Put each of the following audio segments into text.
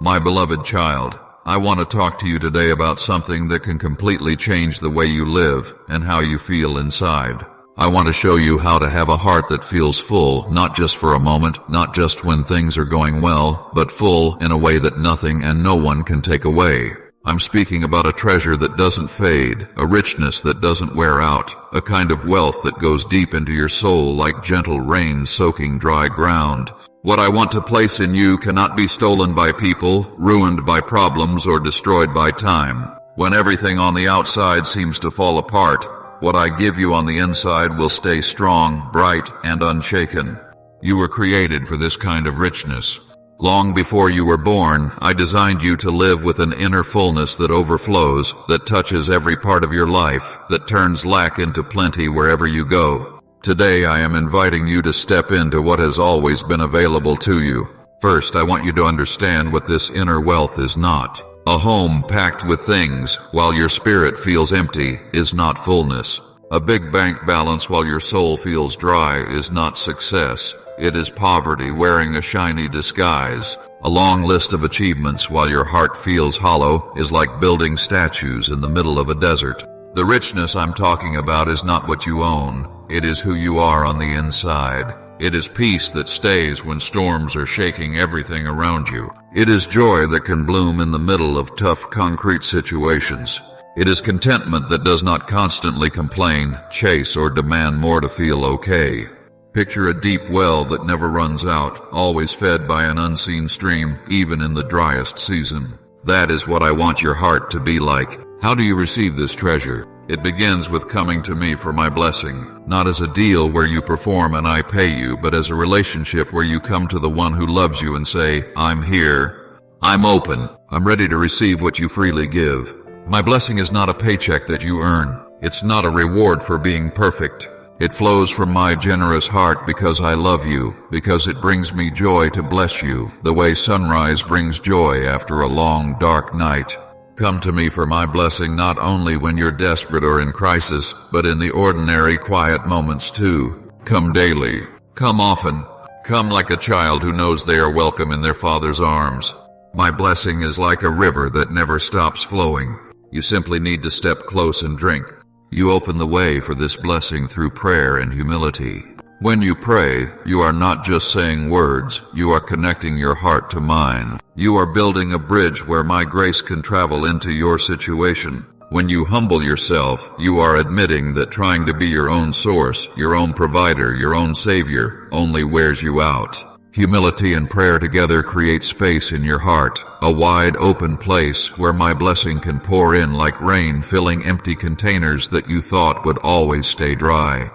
My beloved child, I want to talk to you today about something that can completely change the way you live and how you feel inside. I want to show you how to have a heart that feels full, not just for a moment, not just when things are going well, but full in a way that nothing and no one can take away. I'm speaking about a treasure that doesn't fade, a richness that doesn't wear out, a kind of wealth that goes deep into your soul like gentle rain soaking dry ground. What I want to place in you cannot be stolen by people, ruined by problems, or destroyed by time. When everything on the outside seems to fall apart, what I give you on the inside will stay strong, bright, and unshaken. You were created for this kind of richness. Long before you were born, I designed you to live with an inner fullness that overflows, that touches every part of your life, that turns lack into plenty wherever you go. Today I am inviting you to step into what has always been available to you. First, I want you to understand what this inner wealth is not. A home packed with things while your spirit feels empty is not fullness. A big bank balance while your soul feels dry is not success. It is poverty wearing a shiny disguise. A long list of achievements while your heart feels hollow is like building statues in the middle of a desert. The richness I'm talking about is not what you own. It is who you are on the inside. It is peace that stays when storms are shaking everything around you. It is joy that can bloom in the middle of tough concrete situations. It is contentment that does not constantly complain, chase, or demand more to feel okay. Picture a deep well that never runs out, always fed by an unseen stream, even in the driest season. That is what I want your heart to be like. How do you receive this treasure? It begins with coming to me for my blessing, not as a deal where you perform and I pay you, but as a relationship where you come to the one who loves you and say, I'm here, I'm open, I'm ready to receive what you freely give. My blessing is not a paycheck that you earn. It's not a reward for being perfect. It flows from my generous heart because I love you, because it brings me joy to bless you, the way sunrise brings joy after a long, dark night. Come to me for my blessing not only when you're desperate or in crisis, but in the ordinary, quiet moments too. Come daily. Come often. Come like a child who knows they are welcome in their father's arms. My blessing is like a river that never stops flowing. You simply need to step close and drink. You open the way for this blessing through prayer and humility. When you pray, you are not just saying words, you are connecting your heart to mine. You are building a bridge where my grace can travel into your situation. When you humble yourself, you are admitting that trying to be your own source, your own provider, your own savior, only wears you out. Humility and prayer together create space in your heart, a wide open place where my blessing can pour in like rain, filling empty containers that you thought would always stay dry.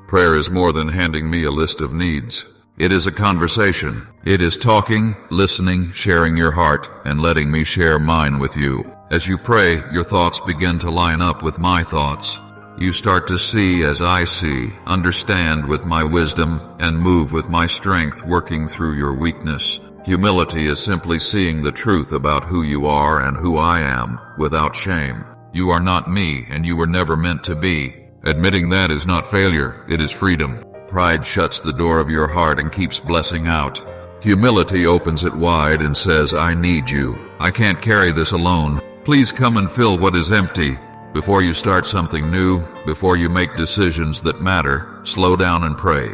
Prayer is more than handing me a list of needs. It is a conversation. It is talking, listening, sharing your heart, and letting me share mine with you. As you pray, your thoughts begin to line up with my thoughts. You start to see as I see, understand with my wisdom, and move with my strength working through your weakness. Humility is simply seeing the truth about who you are and who I am, without shame. You are not me, and you were never meant to be. Admitting that is not failure, it is freedom. Pride shuts the door of your heart and keeps blessing out. Humility opens it wide and says, I need you. I can't carry this alone. Please come and fill what is empty. Before you start something new, before you make decisions that matter, slow down and pray.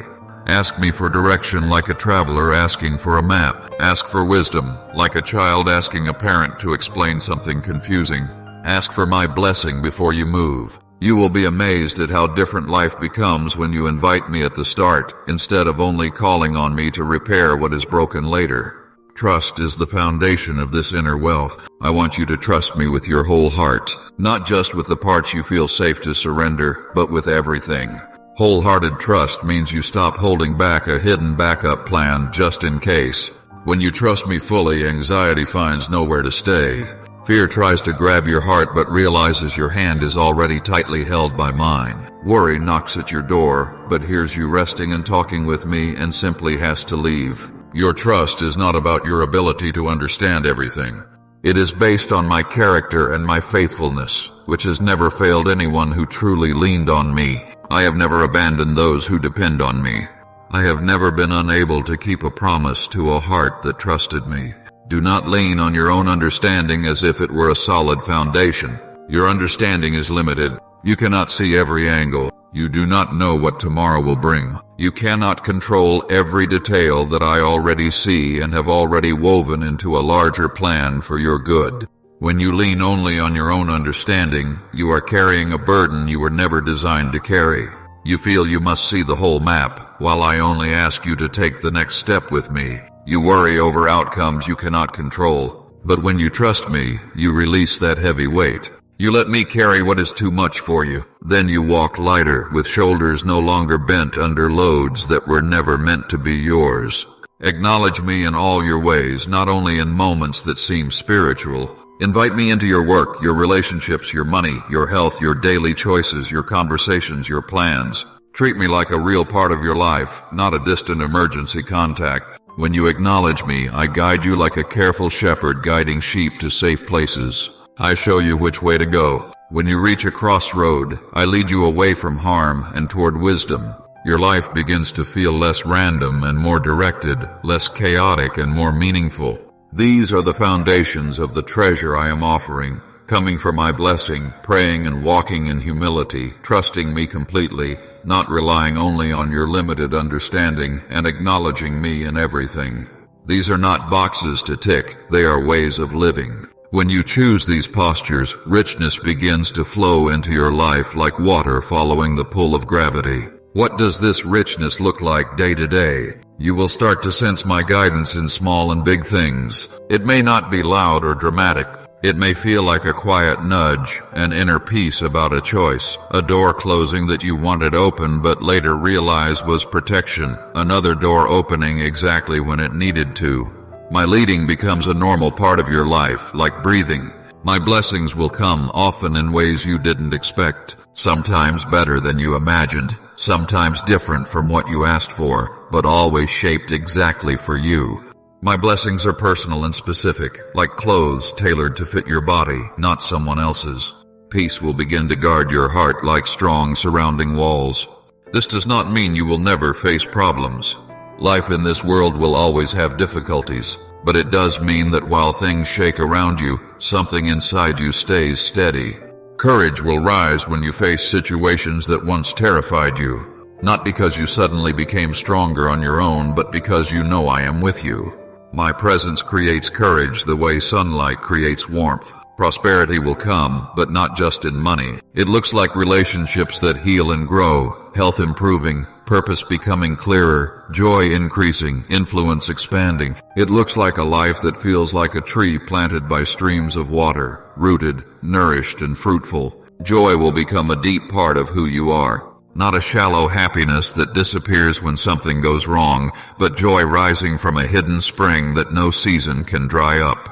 Ask me for direction like a traveler asking for a map. Ask for wisdom like a child asking a parent to explain something confusing. Ask for my blessing before you move. You will be amazed at how different life becomes when you invite me at the start, instead of only calling on me to repair what is broken later. Trust is the foundation of this inner wealth. I want you to trust me with your whole heart, not just with the parts you feel safe to surrender, but with everything. Wholehearted trust means you stop holding back a hidden backup plan just in case. When you trust me fully, anxiety finds nowhere to stay. Fear tries to grab your heart but realizes your hand is already tightly held by mine. Worry knocks at your door, but hears you resting and talking with me and simply has to leave. Your trust is not about your ability to understand everything. It is based on my character and my faithfulness, which has never failed anyone who truly leaned on me. I have never abandoned those who depend on me. I have never been unable to keep a promise to a heart that trusted me. Do not lean on your own understanding as if it were a solid foundation. Your understanding is limited. You cannot see every angle. You do not know what tomorrow will bring. You cannot control every detail that I already see and have already woven into a larger plan for your good. When you lean only on your own understanding, you are carrying a burden you were never designed to carry. You feel you must see the whole map, while I only ask you to take the next step with me. You worry over outcomes you cannot control. But when you trust me, you release that heavy weight. You let me carry what is too much for you. Then you walk lighter, with shoulders no longer bent under loads that were never meant to be yours. Acknowledge me in all your ways, not only in moments that seem spiritual. Invite me into your work, your relationships, your money, your health, your daily choices, your conversations, your plans. Treat me like a real part of your life, not a distant emergency contact. When you acknowledge me, I guide you like a careful shepherd guiding sheep to safe places. I show you which way to go. When you reach a crossroad, I lead you away from harm and toward wisdom. Your life begins to feel less random and more directed, less chaotic and more meaningful. These are the foundations of the treasure I am offering, coming for my blessing, praying and walking in humility, trusting me completely, not relying only on your limited understanding, and acknowledging me in everything. These are not boxes to tick, they are ways of living. When you choose these postures, richness begins to flow into your life like water following the pull of gravity. What does this richness look like day to day? You will start to sense my guidance in small and big things. It may not be loud or dramatic. It may feel like a quiet nudge, an inner peace about a choice, a door closing that you wanted open but later realized was protection, another door opening exactly when it needed to. My leading becomes a normal part of your life, like breathing. My blessings will come often in ways you didn't expect, sometimes better than you imagined, sometimes different from what you asked for, but always shaped exactly for you. My blessings are personal and specific, like clothes tailored to fit your body, not someone else's. Peace will begin to guard your heart like strong surrounding walls. This does not mean you will never face problems. Life in this world will always have difficulties, but it does mean that while things shake around you, something inside you stays steady. Courage will rise when you face situations that once terrified you, not because you suddenly became stronger on your own, but because you know I am with you. My presence creates courage the way sunlight creates warmth. Prosperity will come, but not just in money. It looks like relationships that heal and grow, health improving, purpose becoming clearer, joy increasing, influence expanding. It looks like a life that feels like a tree planted by streams of water, rooted, nourished, and fruitful. Joy will become a deep part of who you are. Not a shallow happiness that disappears when something goes wrong, but joy rising from a hidden spring that no season can dry up.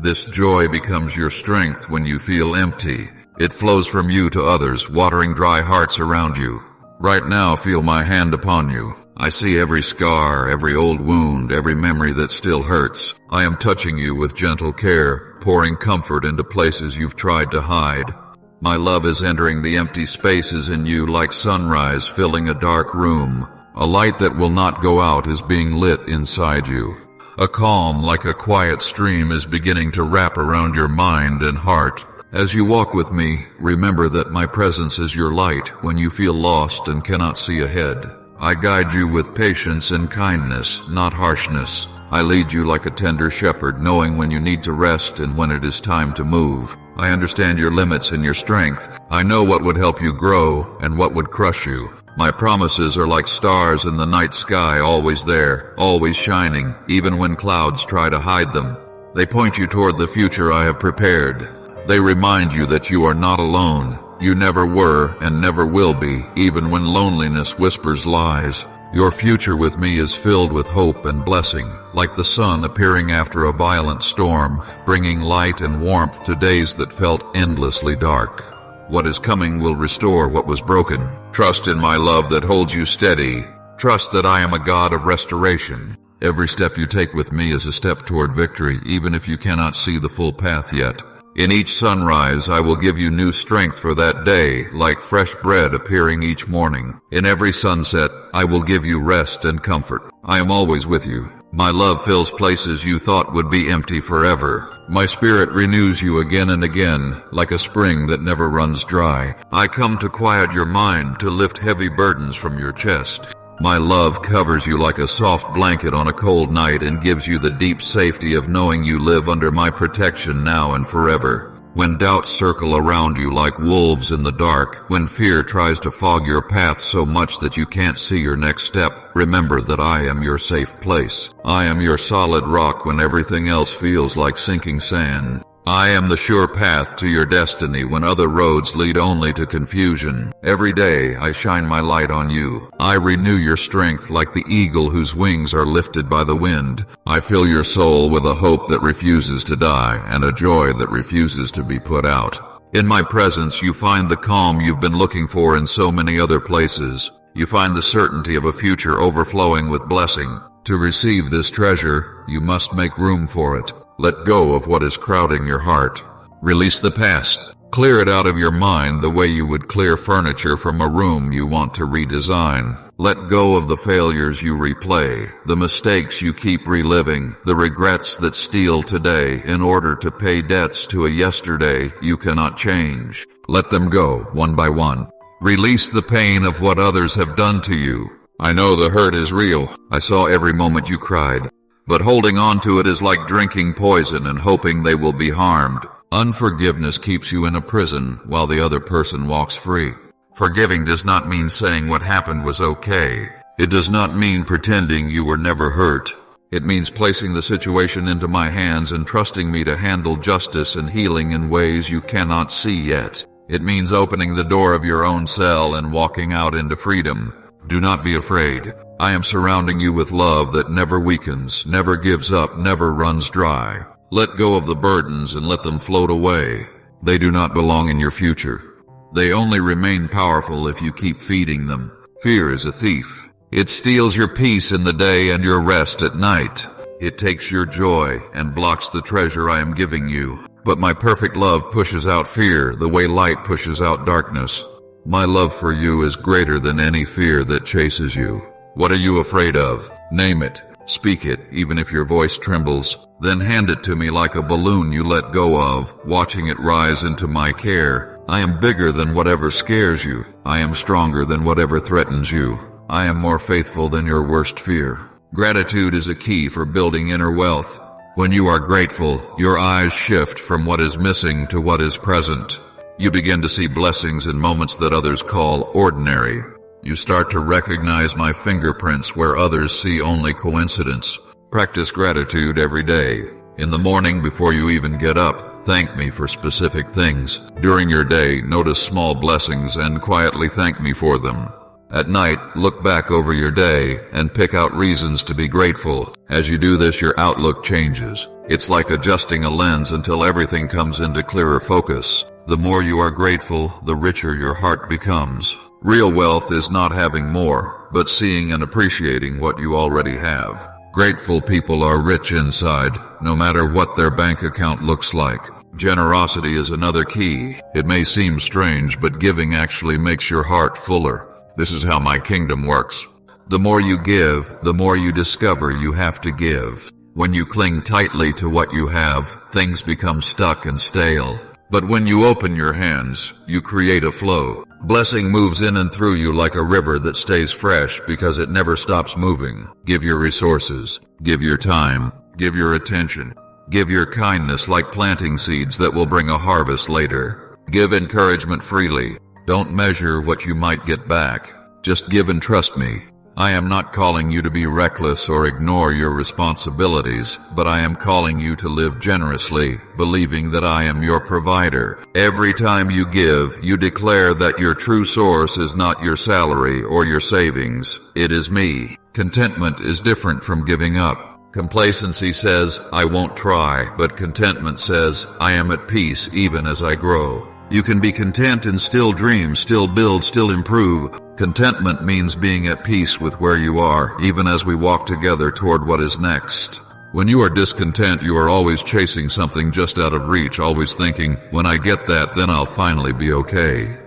This joy becomes your strength when you feel empty. It flows from you to others, watering dry hearts around you. Right now, feel my hand upon you. I see every scar, every old wound, every memory that still hurts. I am touching you with gentle care, pouring comfort into places you've tried to hide. My love is entering the empty spaces in you like sunrise filling a dark room. A light that will not go out is being lit inside you. A calm like a quiet stream is beginning to wrap around your mind and heart. As you walk with me, remember that my presence is your light when you feel lost and cannot see ahead. I guide you with patience and kindness, not harshness. I lead you like a tender shepherd, knowing when you need to rest and when it is time to move. I understand your limits and your strength. I know what would help you grow and what would crush you. My promises are like stars in the night sky, always there, always shining, even when clouds try to hide them. They point you toward the future I have prepared. They remind you that you are not alone. You never were and never will be, even when loneliness whispers lies. Your future with me is filled with hope and blessing, like the sun appearing after a violent storm, bringing light and warmth to days that felt endlessly dark. What is coming will restore what was broken. Trust in my love that holds you steady. Trust that I am a God of restoration. Every step you take with me is a step toward victory, even if you cannot see the full path yet. In each sunrise, I will give you new strength for that day, like fresh bread appearing each morning. In every sunset, I will give you rest and comfort. I am always with you. My love fills places you thought would be empty forever. My spirit renews you again and again, like a spring that never runs dry. I come to quiet your mind, to lift heavy burdens from your chest. My love covers you like a soft blanket on a cold night and gives you the deep safety of knowing you live under my protection now and forever. When doubts circle around you like wolves in the dark, when fear tries to fog your path so much that you can't see your next step, remember that I am your safe place. I am your solid rock when everything else feels like sinking sand. I am the sure path to your destiny when other roads lead only to confusion. Every day I shine my light on you. I renew your strength like the eagle whose wings are lifted by the wind. I fill your soul with a hope that refuses to die and a joy that refuses to be put out. In my presence you find the calm you've been looking for in so many other places. You find the certainty of a future overflowing with blessing. To receive this treasure, you must make room for it. Let go of what is crowding your heart. Release the past. Clear it out of your mind the way you would clear furniture from a room you want to redesign. Let go of the failures you replay, the mistakes you keep reliving, the regrets that steal today in order to pay debts to a yesterday you cannot change. Let them go, one by one. Release the pain of what others have done to you. I know the hurt is real. I saw every moment you cried. But holding on to it is like drinking poison and hoping they will be harmed. Unforgiveness keeps you in a prison while the other person walks free. Forgiving does not mean saying what happened was okay. It does not mean pretending you were never hurt. It means placing the situation into my hands and trusting me to handle justice and healing in ways you cannot see yet. It means opening the door of your own cell and walking out into freedom. Do not be afraid. I am surrounding you with love that never weakens, never gives up, never runs dry. Let go of the burdens and let them float away. They do not belong in your future. They only remain powerful if you keep feeding them. Fear is a thief. It steals your peace in the day and your rest at night. It takes your joy and blocks the treasure I am giving you. But my perfect love pushes out fear the way light pushes out darkness. My love for you is greater than any fear that chases you. What are you afraid of? Name it. Speak it, even if your voice trembles. Then hand it to me like a balloon you let go of, watching it rise into my care. I am bigger than whatever scares you. I am stronger than whatever threatens you. I am more faithful than your worst fear. Gratitude is a key for building inner wealth. When you are grateful, your eyes shift from what is missing to what is present. You begin to see blessings in moments that others call ordinary. You start to recognize my fingerprints where others see only coincidence. Practice gratitude every day. In the morning before you even get up, thank me for specific things. During your day, notice small blessings and quietly thank me for them. At night, look back over your day and pick out reasons to be grateful. As you do this, your outlook changes. It's like adjusting a lens until everything comes into clearer focus. The more you are grateful, the richer your heart becomes. Real wealth is not having more, but seeing and appreciating what you already have. Grateful people are rich inside, no matter what their bank account looks like. Generosity is another key. It may seem strange, but giving actually makes your heart fuller. This is how my kingdom works. The more you give, the more you discover you have to give. When you cling tightly to what you have, things become stuck and stale. But when you open your hands, you create a flow. Blessing moves in and through you like a river that stays fresh because it never stops moving. Give your resources. Give your time. Give your attention. Give your kindness like planting seeds that will bring a harvest later. Give encouragement freely. Don't measure what you might get back. Just give and trust me. I am not calling you to be reckless or ignore your responsibilities, but I am calling you to live generously, believing that I am your provider. Every time you give, you declare that your true source is not your salary or your savings. It is me. Contentment is different from giving up. Complacency says, I won't try, but contentment says, I am at peace even as I grow. You can be content and still dream, still build, still improve. Contentment means being at peace with where you are, even as we walk together toward what is next. When you are discontent, you are always chasing something just out of reach, always thinking, when I get that, then I'll finally be okay.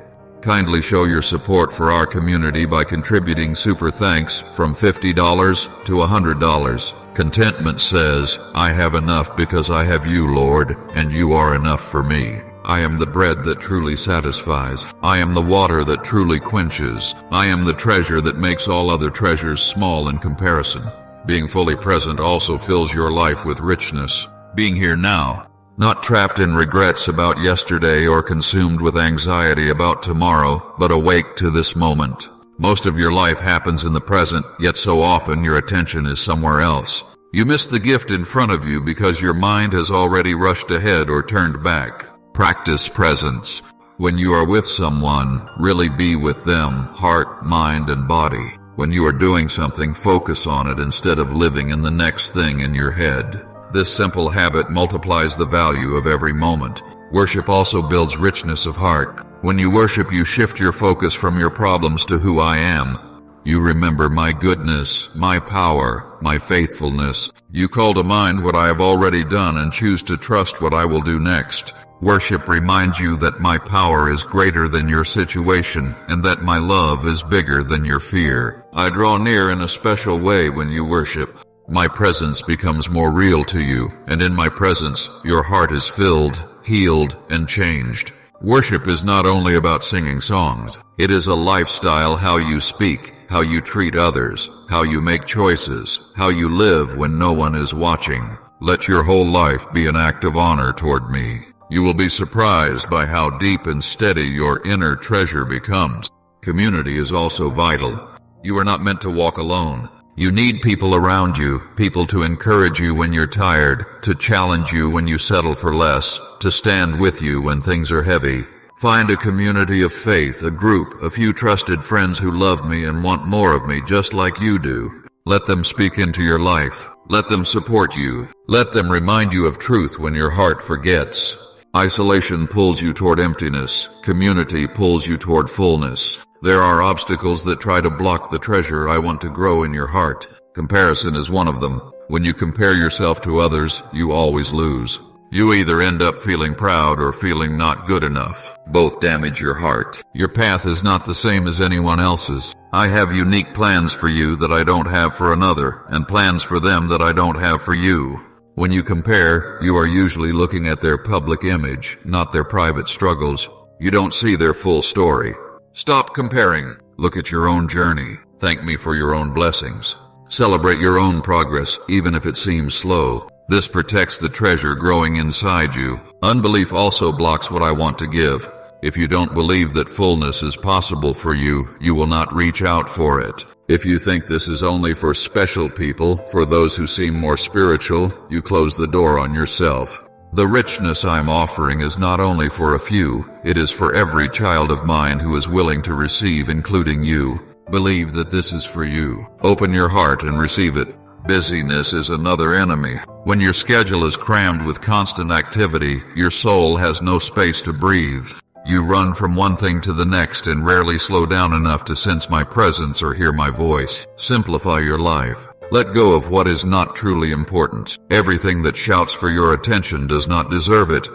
Kindly show your support for our community by contributing super thanks from $50 to $100. Contentment says, I have enough because I have you, Lord, and you are enough for me. I am the bread that truly satisfies. I am the water that truly quenches. I am the treasure that makes all other treasures small in comparison. Being fully present also fills your life with richness. Being here now, not trapped in regrets about yesterday or consumed with anxiety about tomorrow, but awake to this moment. Most of your life happens in the present, yet so often your attention is somewhere else. You miss the gift in front of you because your mind has already rushed ahead or turned back. Practice presence. When you are with someone, really be with them, heart, mind, and body. When you are doing something, focus on it instead of living in the next thing in your head. This simple habit multiplies the value of every moment. Worship also builds richness of heart. When you worship, you shift your focus from your problems to who I am. You remember my goodness, my power, my faithfulness. You call to mind what I have already done and choose to trust what I will do next. Worship reminds you that my power is greater than your situation and that my love is bigger than your fear. I draw near in a special way when you worship. My presence becomes more real to you, and in my presence, your heart is filled, healed, and changed. Worship is not only about singing songs. It is a lifestyle: how you speak, how you treat others, how you make choices, how you live when no one is watching. Let your whole life be an act of honor toward me. You will be surprised by how deep and steady your inner treasure becomes. Community is also vital. You are not meant to walk alone. You need people around you, people to encourage you when you're tired, to challenge you when you settle for less, to stand with you when things are heavy. Find a community of faith, a group, a few trusted friends who love me and want more of me just like you do. Let them speak into your life. Let them support you. Let them remind you of truth when your heart forgets. Isolation pulls you toward emptiness. Community pulls you toward fullness. There are obstacles that try to block the treasure I want to grow in your heart. Comparison is one of them. When you compare yourself to others, you always lose. You either end up feeling proud or feeling not good enough. Both damage your heart. Your path is not the same as anyone else's. I have unique plans for you that I don't have for another, and plans for them that I don't have for you. When you compare, you are usually looking at their public image, not their private struggles. You don't see their full story. Stop comparing. Look at your own journey. Thank me for your own blessings. Celebrate your own progress, even if it seems slow. This protects the treasure growing inside you. Unbelief also blocks what I want to give. If you don't believe that fullness is possible for you, you will not reach out for it. If you think this is only for special people, for those who seem more spiritual, you close the door on yourself. The richness I'm offering is not only for a few, it is for every child of mine who is willing to receive, including you. Believe that this is for you. Open your heart and receive it. Busyness is another enemy. When your schedule is crammed with constant activity, your soul has no space to breathe. You run from one thing to the next and rarely slow down enough to sense my presence or hear my voice. Simplify your life. Let go of what is not truly important. Everything that shouts for your attention does not deserve it.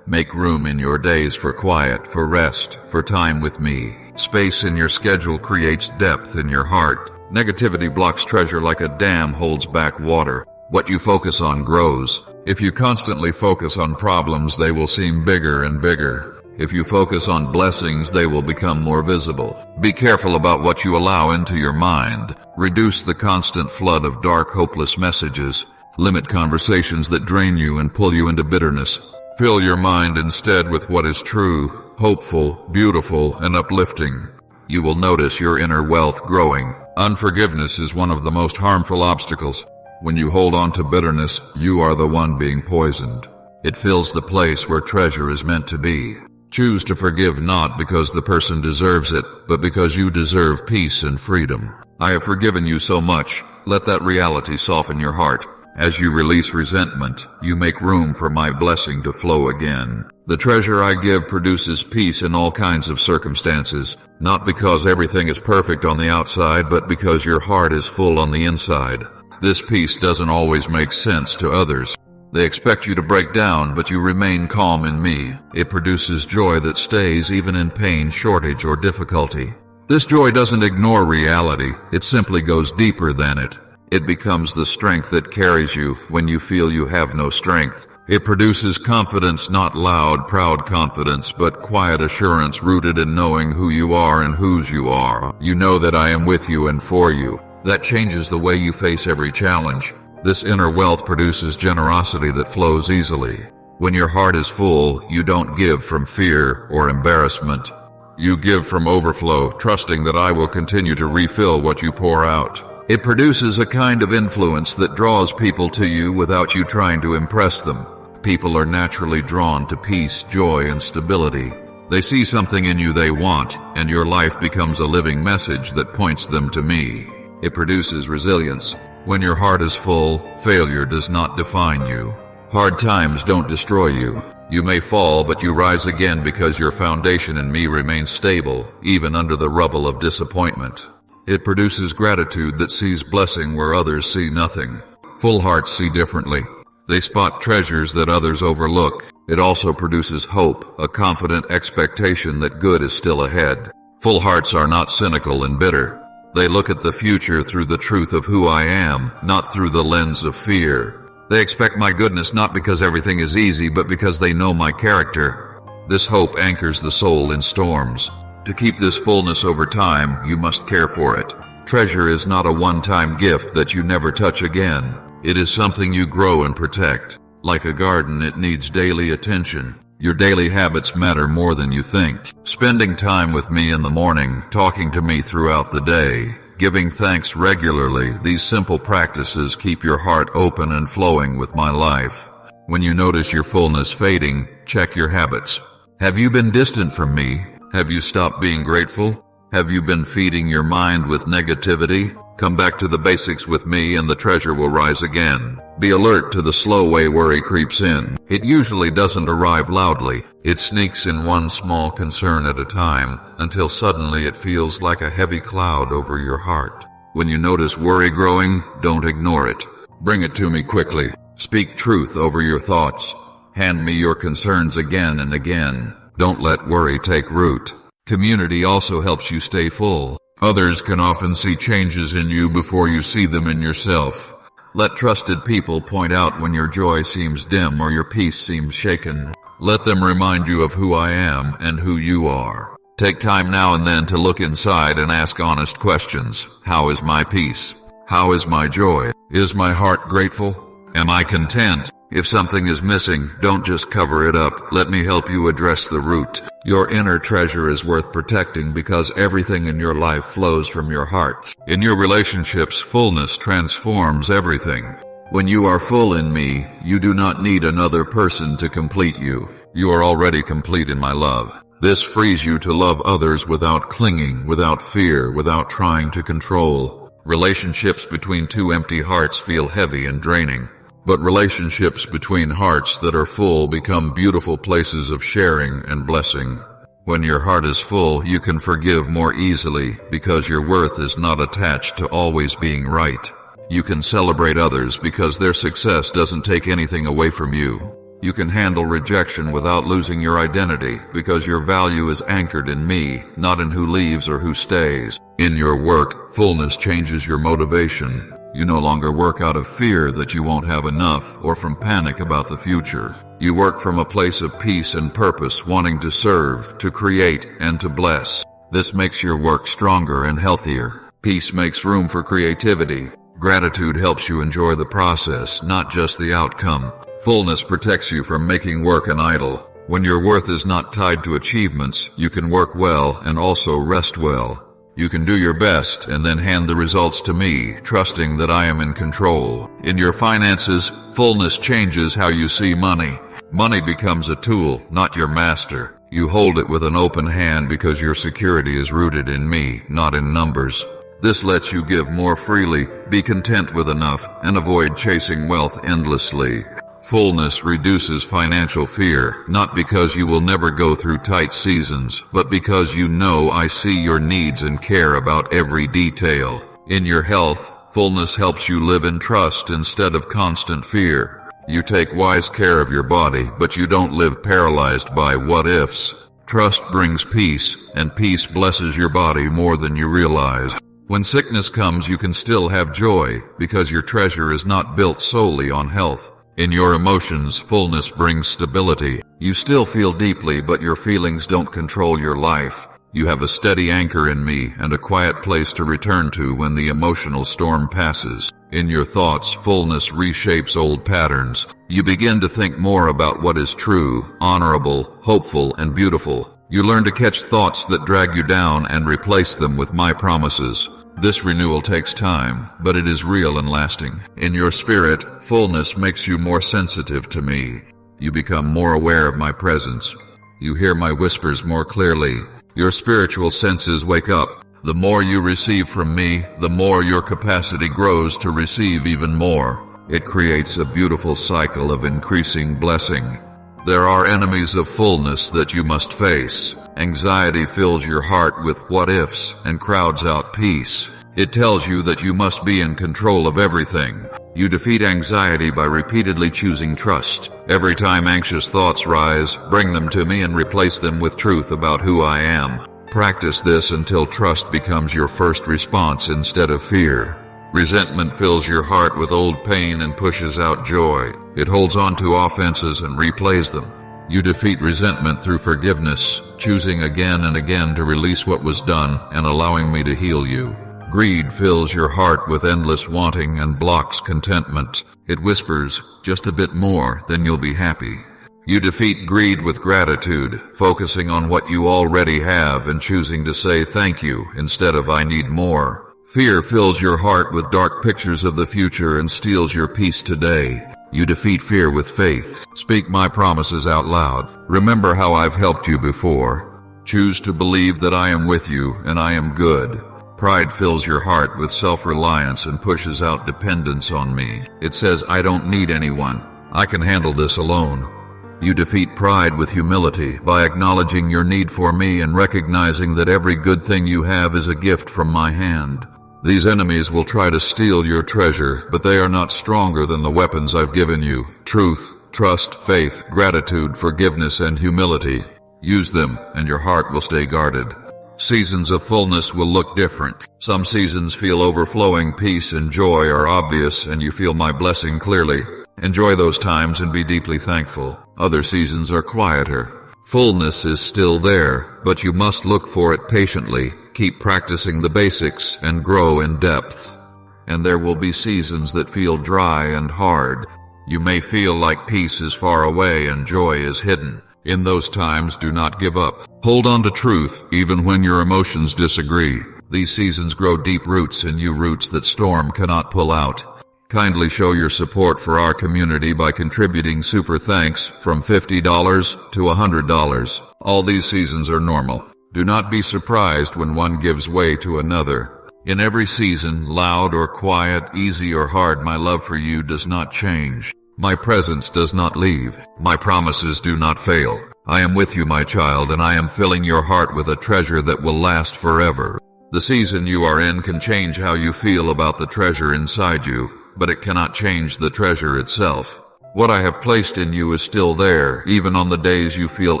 Make room in your days for quiet, for rest, for time with me. Space in your schedule creates depth in your heart. Negativity blocks treasure like a dam holds back water. What you focus on grows. If you constantly focus on problems, they will seem bigger and bigger. If you focus on blessings, they will become more visible. Be careful about what you allow into your mind. Reduce the constant flood of dark, hopeless messages. Limit conversations that drain you and pull you into bitterness. Fill your mind instead with what is true, hopeful, beautiful, and uplifting. You will notice your inner wealth growing. Unforgiveness is one of the most harmful obstacles. When you hold on to bitterness, you are the one being poisoned. It fills the place where treasure is meant to be. Choose to forgive not because the person deserves it, but because you deserve peace and freedom. I have forgiven you so much. Let that reality soften your heart. As you release resentment, you make room for my blessing to flow again. The treasure I give produces peace in all kinds of circumstances, not because everything is perfect on the outside, but because your heart is full on the inside. This peace doesn't always make sense to others. They expect you to break down, but you remain calm in me. It produces joy that stays even in pain, shortage, or difficulty. This joy doesn't ignore reality, it simply goes deeper than it. It becomes the strength that carries you when you feel you have no strength. It produces confidence, not loud, proud confidence, but quiet assurance rooted in knowing who you are and whose you are. You know that I am with you and for you. That changes the way you face every challenge. This inner wealth produces generosity that flows easily. When your heart is full, you don't give from fear or embarrassment. You give from overflow, trusting that I will continue to refill what you pour out. It produces a kind of influence that draws people to you without you trying to impress them. People are naturally drawn to peace, joy, and stability. They see something in you they want, and your life becomes a living message that points them to me. It produces resilience. When your heart is full, failure does not define you. Hard times don't destroy you. You may fall, but you rise again because your foundation in me remains stable, even under the rubble of disappointment. It produces gratitude that sees blessing where others see nothing. Full hearts see differently. They spot treasures that others overlook. It also produces hope, a confident expectation that good is still ahead. Full hearts are not cynical and bitter. They look at the future through the truth of who I am, not through the lens of fear. They expect my goodness not because everything is easy, but because they know my character. This hope anchors the soul in storms. To keep this fullness over time, you must care for it. Treasure is not a one-time gift that you never touch again. It is something you grow and protect. Like a garden, it needs daily attention. Your daily habits matter more than you think. Spending time with me in the morning, talking to me throughout the day, giving thanks regularly, these simple practices keep your heart open and flowing with my life. When you notice your fullness fading, check your habits. Have you been distant from me? Have you stopped being grateful? Have you been feeding your mind with negativity? Come back to the basics with me and the treasure will rise again. Be alert to the slow way worry creeps in. It usually doesn't arrive loudly. It sneaks in one small concern at a time, until suddenly it feels like a heavy cloud over your heart. When you notice worry growing, don't ignore it. Bring it to me quickly. Speak truth over your thoughts. Hand me your concerns again and again. Don't let worry take root. Community also helps you stay full. Others can often see changes in you before you see them in yourself. Let trusted people point out when your joy seems dim or your peace seems shaken. Let them remind you of who I am and who you are. Take time now and then to look inside and ask honest questions. How is my peace? How is my joy? Is my heart grateful? Am I content? If something is missing, don't just cover it up. Let me help you address the root. Your inner treasure is worth protecting because everything in your life flows from your heart. In your relationships, fullness transforms everything. When you are full in me, you do not need another person to complete you. You are already complete in my love. This frees you to love others without clinging, without fear, without trying to control. Relationships between two empty hearts feel heavy and draining. But relationships between hearts that are full become beautiful places of sharing and blessing. When your heart is full, you can forgive more easily because your worth is not attached to always being right. You can celebrate others because their success doesn't take anything away from you. You can handle rejection without losing your identity because your value is anchored in me, not in who leaves or who stays. In your work, fullness changes your motivation. You no longer work out of fear that you won't have enough or from panic about the future. You work from a place of peace and purpose, wanting to serve, to create, and to bless. This makes your work stronger and healthier. Peace makes room for creativity. Gratitude helps you enjoy the process, not just the outcome. Fullness protects you from making work an idol. When your worth is not tied to achievements, you can work well and also rest well. You can do your best and then hand the results to me, trusting that I am in control. In your finances, fullness changes how you see money. Money becomes a tool, not your master. You hold it with an open hand because your security is rooted in me, not in numbers. This lets you give more freely, be content with enough, and avoid chasing wealth endlessly. Fullness reduces financial fear, not because you will never go through tight seasons, but because you know I see your needs and care about every detail. In your health, fullness helps you live in trust instead of constant fear. You take wise care of your body, but you don't live paralyzed by what-ifs. Trust brings peace, and peace blesses your body more than you realize. When sickness comes, you can still have joy, because your treasure is not built solely on health. In your emotions, fullness brings stability. You still feel deeply, but your feelings don't control your life. You have a steady anchor in me and a quiet place to return to when the emotional storm passes. In your thoughts, fullness reshapes old patterns. You begin to think more about what is true, honorable, hopeful, and beautiful. You learn to catch thoughts that drag you down and replace them with my promises. This renewal takes time, but it is real and lasting. In your spirit, fullness makes you more sensitive to me. You become more aware of my presence. You hear my whispers more clearly. Your spiritual senses wake up. The more you receive from me, the more your capacity grows to receive even more. It creates a beautiful cycle of increasing blessing. There are enemies of fullness that you must face. Anxiety fills your heart with what-ifs and crowds out peace. It tells you that you must be in control of everything. You defeat anxiety by repeatedly choosing trust. Every time anxious thoughts rise, bring them to me and replace them with truth about who I am. Practice this until trust becomes your first response instead of fear. Resentment fills your heart with old pain and pushes out joy. It holds on to offenses and replays them. You defeat resentment through forgiveness, choosing again and again to release what was done and allowing me to heal you. Greed fills your heart with endless wanting and blocks contentment. It whispers, just a bit more, then you'll be happy. You defeat greed with gratitude, focusing on what you already have and choosing to say thank you instead of I need more. Fear fills your heart with dark pictures of the future and steals your peace today. You defeat fear with faith. Speak my promises out loud. Remember how I've helped you before. Choose to believe that I am with you and I am good. Pride fills your heart with self-reliance and pushes out dependence on me. It says, I don't need anyone. I can handle this alone. You defeat pride with humility by acknowledging your need for me and recognizing that every good thing you have is a gift from my hand. These enemies will try to steal your treasure, but they are not stronger than the weapons I've given you. Truth, trust, faith, gratitude, forgiveness, and humility. Use them, and your heart will stay guarded. Seasons of fullness will look different. Some seasons feel overflowing peace and joy are obvious, and you feel my blessing clearly. Enjoy those times and be deeply thankful. Other seasons are quieter. Fullness is still there, but you must look for it patiently. Keep practicing the basics and grow in depth. And there will be seasons that feel dry and hard. You may feel like peace is far away and joy is hidden. In those times, do not give up. Hold on to truth, even when your emotions disagree. These seasons grow deep roots in you, roots that storm cannot pull out. Kindly show your support for our community by contributing super thanks from $50 to $100. All these seasons are normal. Do not be surprised when one gives way to another. In every season, loud or quiet, easy or hard, my love for you does not change. My presence does not leave. My promises do not fail. I am with you, my child, and I am filling your heart with a treasure that will last forever. The season you are in can change how you feel about the treasure inside you, but it cannot change the treasure itself. What I have placed in you is still there, even on the days you feel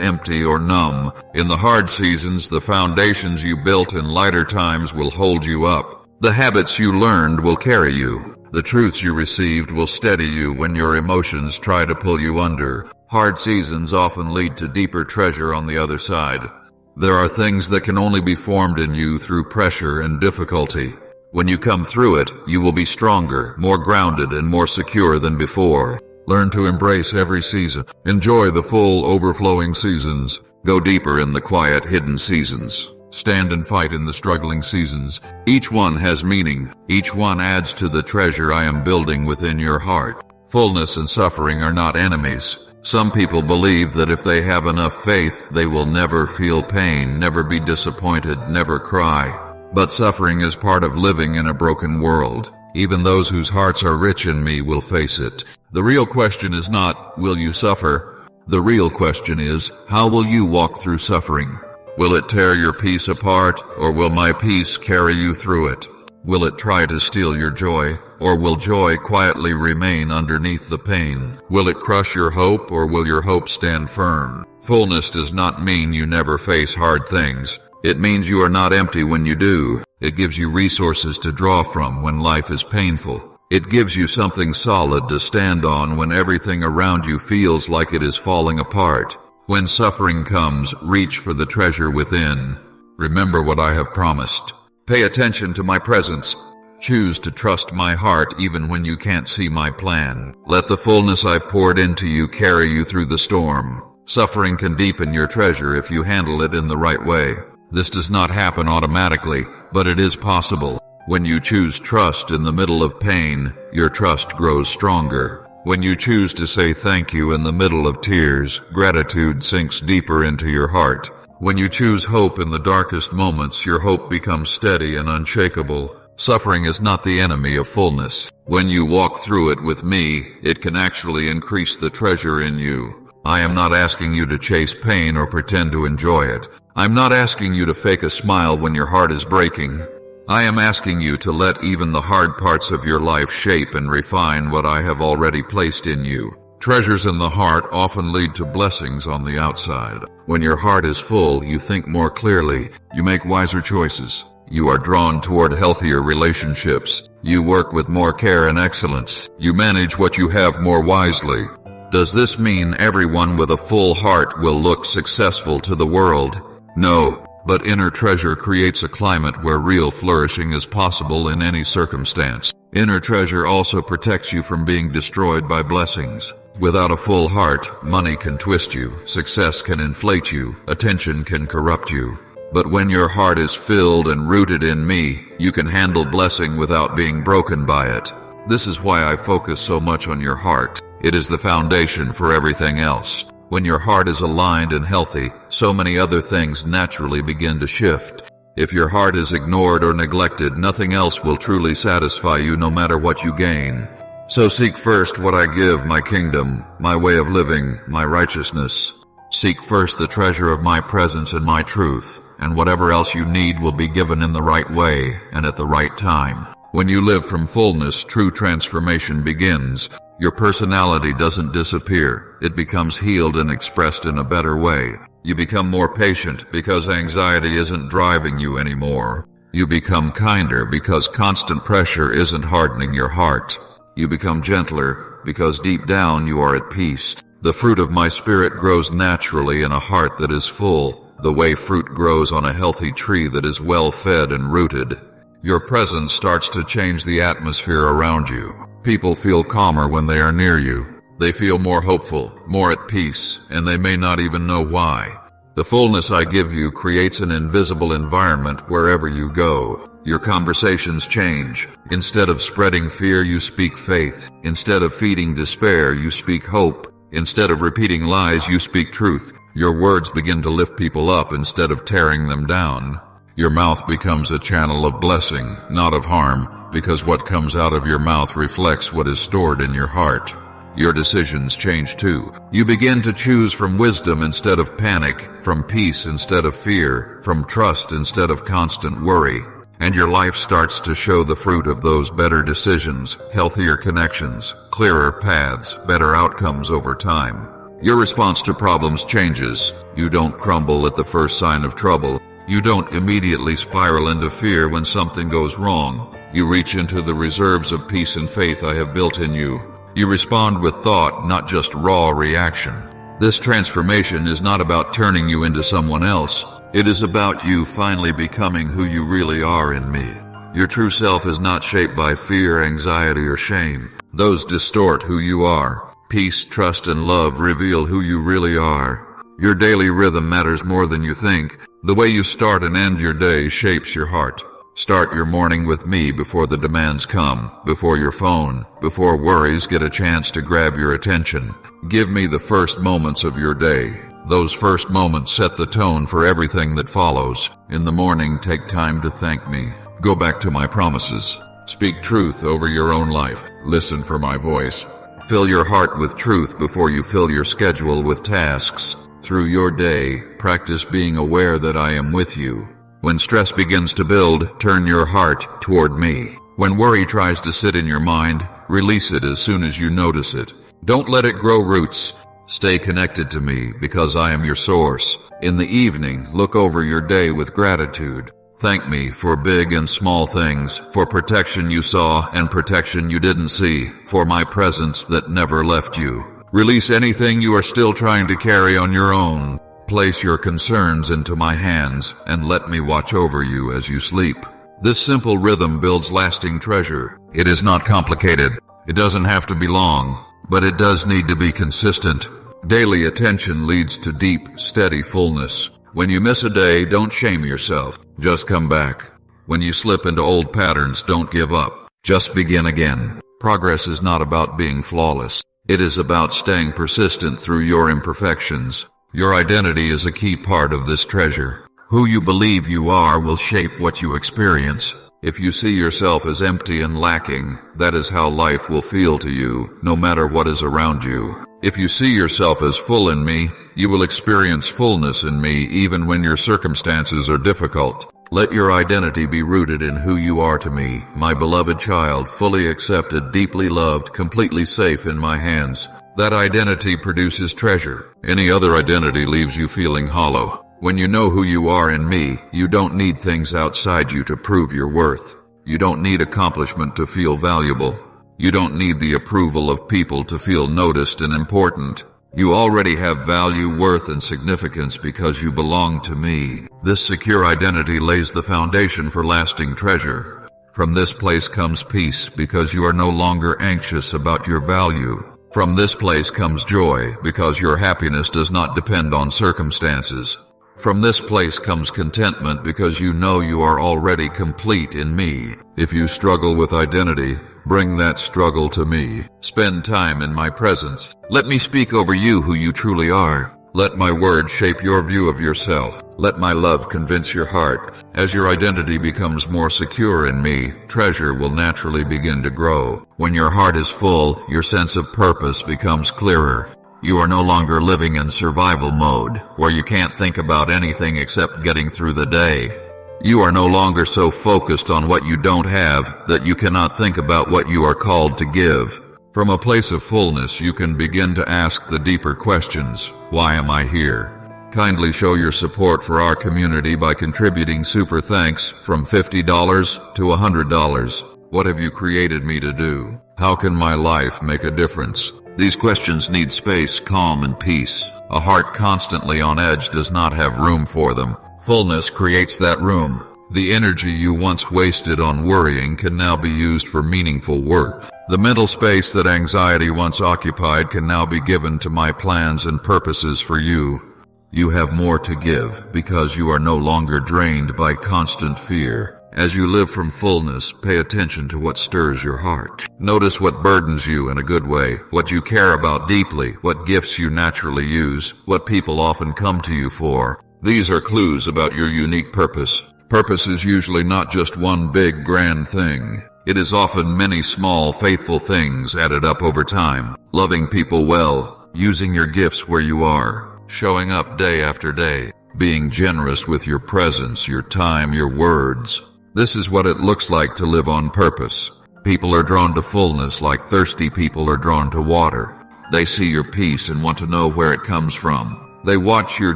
empty or numb. In the hard seasons, the foundations you built in lighter times will hold you up. The habits you learned will carry you. The truths you received will steady you when your emotions try to pull you under. Hard seasons often lead to deeper treasure on the other side. There are things that can only be formed in you through pressure and difficulty. When you come through it, you will be stronger, more grounded, and more secure than before. Learn to embrace every season. Enjoy the full, overflowing seasons. Go deeper in the quiet, hidden seasons. Stand and fight in the struggling seasons. Each one has meaning. Each one adds to the treasure I am building within your heart. Fullness and suffering are not enemies. Some people believe that if they have enough faith, they will never feel pain, never be disappointed, never cry. But suffering is part of living in a broken world. Even those whose hearts are rich in me will face it. The real question is not, will you suffer? The real question is, how will you walk through suffering? Will it tear your peace apart, or will my peace carry you through it? Will it try to steal your joy, or will joy quietly remain underneath the pain? Will it crush your hope, or will your hope stand firm? Fullness does not mean you never face hard things. It means you are not empty when you do. It gives you resources to draw from when life is painful. It gives you something solid to stand on when everything around you feels like it is falling apart. When suffering comes, reach for the treasure within. Remember what I have promised. Pay attention to my presence. Choose to trust my heart even when you can't see my plan. Let the fullness I've poured into you carry you through the storm. Suffering can deepen your treasure if you handle it in the right way. This does not happen automatically, but it is possible. When you choose trust in the middle of pain, your trust grows stronger. When you choose to say thank you in the middle of tears, gratitude sinks deeper into your heart. When you choose hope in the darkest moments, your hope becomes steady and unshakable. Suffering is not the enemy of fullness. When you walk through it with me, it can actually increase the treasure in you. I am not asking you to chase pain or pretend to enjoy it. I'm not asking you to fake a smile when your heart is breaking. I am asking you to let even the hard parts of your life shape and refine what I have already placed in you. Treasures in the heart often lead to blessings on the outside. When your heart is full, you think more clearly, you make wiser choices. You are drawn toward healthier relationships. You work with more care and excellence. You manage what you have more wisely. Does this mean everyone with a full heart will look successful to the world? No. But inner treasure creates a climate where real flourishing is possible in any circumstance. Inner treasure also protects you from being destroyed by blessings. Without a full heart, money can twist you, success can inflate you, attention can corrupt you. But when your heart is filled and rooted in me, you can handle blessing without being broken by it. This is why I focus so much on your heart. It is the foundation for everything else. When your heart is aligned and healthy, so many other things naturally begin to shift. If your heart is ignored or neglected, nothing else will truly satisfy you no matter what you gain. So seek first what I give, my kingdom, my way of living, my righteousness. Seek first the treasure of my presence and my truth, and whatever else you need will be given in the right way and at the right time. When you live from fullness, true transformation begins. Your personality doesn't disappear. It becomes healed and expressed in a better way. You become more patient because anxiety isn't driving you anymore. You become kinder because constant pressure isn't hardening your heart. You become gentler because deep down you are at peace. The fruit of my spirit grows naturally in a heart that is full, the way fruit grows on a healthy tree that is well fed and rooted. Your presence starts to change the atmosphere around you. People feel calmer when they are near you. They feel more hopeful, more at peace, and they may not even know why. The fullness I give you creates an invisible environment wherever you go. Your conversations change. Instead of spreading fear, you speak faith. Instead of feeding despair, you speak hope. Instead of repeating lies, you speak truth. Your words begin to lift people up instead of tearing them down. Your mouth becomes a channel of blessing, not of harm, because what comes out of your mouth reflects what is stored in your heart. Your decisions change too. You begin to choose from wisdom instead of panic, from peace instead of fear, from trust instead of constant worry. And your life starts to show the fruit of those better decisions, healthier connections, clearer paths, better outcomes over time. Your response to problems changes. You don't crumble at the first sign of trouble. You don't immediately spiral into fear when something goes wrong. You reach into the reserves of peace and faith I have built in you. You respond with thought, not just raw reaction. This transformation is not about turning you into someone else. It is about you finally becoming who you really are in me. Your true self is not shaped by fear, anxiety, or shame. Those distort who you are. Peace, trust, and love reveal who you really are. Your daily rhythm matters more than you think. The way you start and end your day shapes your heart. Start your morning with me before the demands come, before your phone, before worries get a chance to grab your attention. Give me the first moments of your day. Those first moments set the tone for everything that follows. In the morning, take time to thank me. Go back to my promises. Speak truth over your own life. Listen for my voice. Fill your heart with truth before you fill your schedule with tasks. Through your day, practice being aware that I am with you. When stress begins to build, turn your heart toward me. When worry tries to sit in your mind, release it as soon as you notice it. Don't let it grow roots. Stay connected to me because I am your source. In the evening, look over your day with gratitude. Thank me for big and small things, for protection you saw and protection you didn't see, for my presence that never left you. Release anything you are still trying to carry on your own. Place your concerns into my hands and let me watch over you as you sleep. This simple rhythm builds lasting treasure. It is not complicated. It doesn't have to be long, but it does need to be consistent. Daily attention leads to deep, steady fullness. When you miss a day, don't shame yourself. Just come back. When you slip into old patterns, don't give up. Just begin again. Progress is not about being flawless. It is about staying persistent through your imperfections. Your identity is a key part of this treasure. Who you believe you are will shape what you experience. If you see yourself as empty and lacking, that is how life will feel to you, no matter what is around you. If you see yourself as full in me, you will experience fullness in me even when your circumstances are difficult. Let your identity be rooted in who you are to me, my beloved child, fully accepted, deeply loved, completely safe in my hands. That identity produces treasure. Any other identity leaves you feeling hollow. When you know who you are in me, you don't need things outside you to prove your worth. You don't need accomplishment to feel valuable. You don't need the approval of people to feel noticed and important. You already have value, worth, and significance because you belong to me. This secure identity lays the foundation for lasting treasure. From this place comes peace because you are no longer anxious about your value. From this place comes joy because your happiness does not depend on circumstances. From this place comes contentment because you know you are already complete in me. If you struggle with identity, bring that struggle to me. Spend time in my presence. Let me speak over you who you truly are. Let my words shape your view of yourself. Let my love convince your heart. As your identity becomes more secure in me, treasure will naturally begin to grow. When your heart is full, your sense of purpose becomes clearer. You are no longer living in survival mode, where you can't think about anything except getting through the day. You are no longer so focused on what you don't have that you cannot think about what you are called to give. From a place of fullness, you can begin to ask the deeper questions. Why am I here? Kindly show your support for our community by contributing super thanks from $50 to $100. What have you created me to do? How can my life make a difference? These questions need space, calm, and peace. A heart constantly on edge does not have room for them. Fullness creates that room. The energy you once wasted on worrying can now be used for meaningful work. The mental space that anxiety once occupied can now be given to my plans and purposes for you. You have more to give because you are no longer drained by constant fear. As you live from fullness, pay attention to what stirs your heart. Notice what burdens you in a good way, what you care about deeply, what gifts you naturally use, what people often come to you for. These are clues about your unique purpose. Purpose is usually not just one big, grand thing. It is often many small, faithful things added up over time. Loving people well, using your gifts where you are, showing up day after day, being generous with your presence, your time, your words. This is what it looks like to live on purpose. People are drawn to fullness like thirsty people are drawn to water. They see your peace and want to know where it comes from. They watch your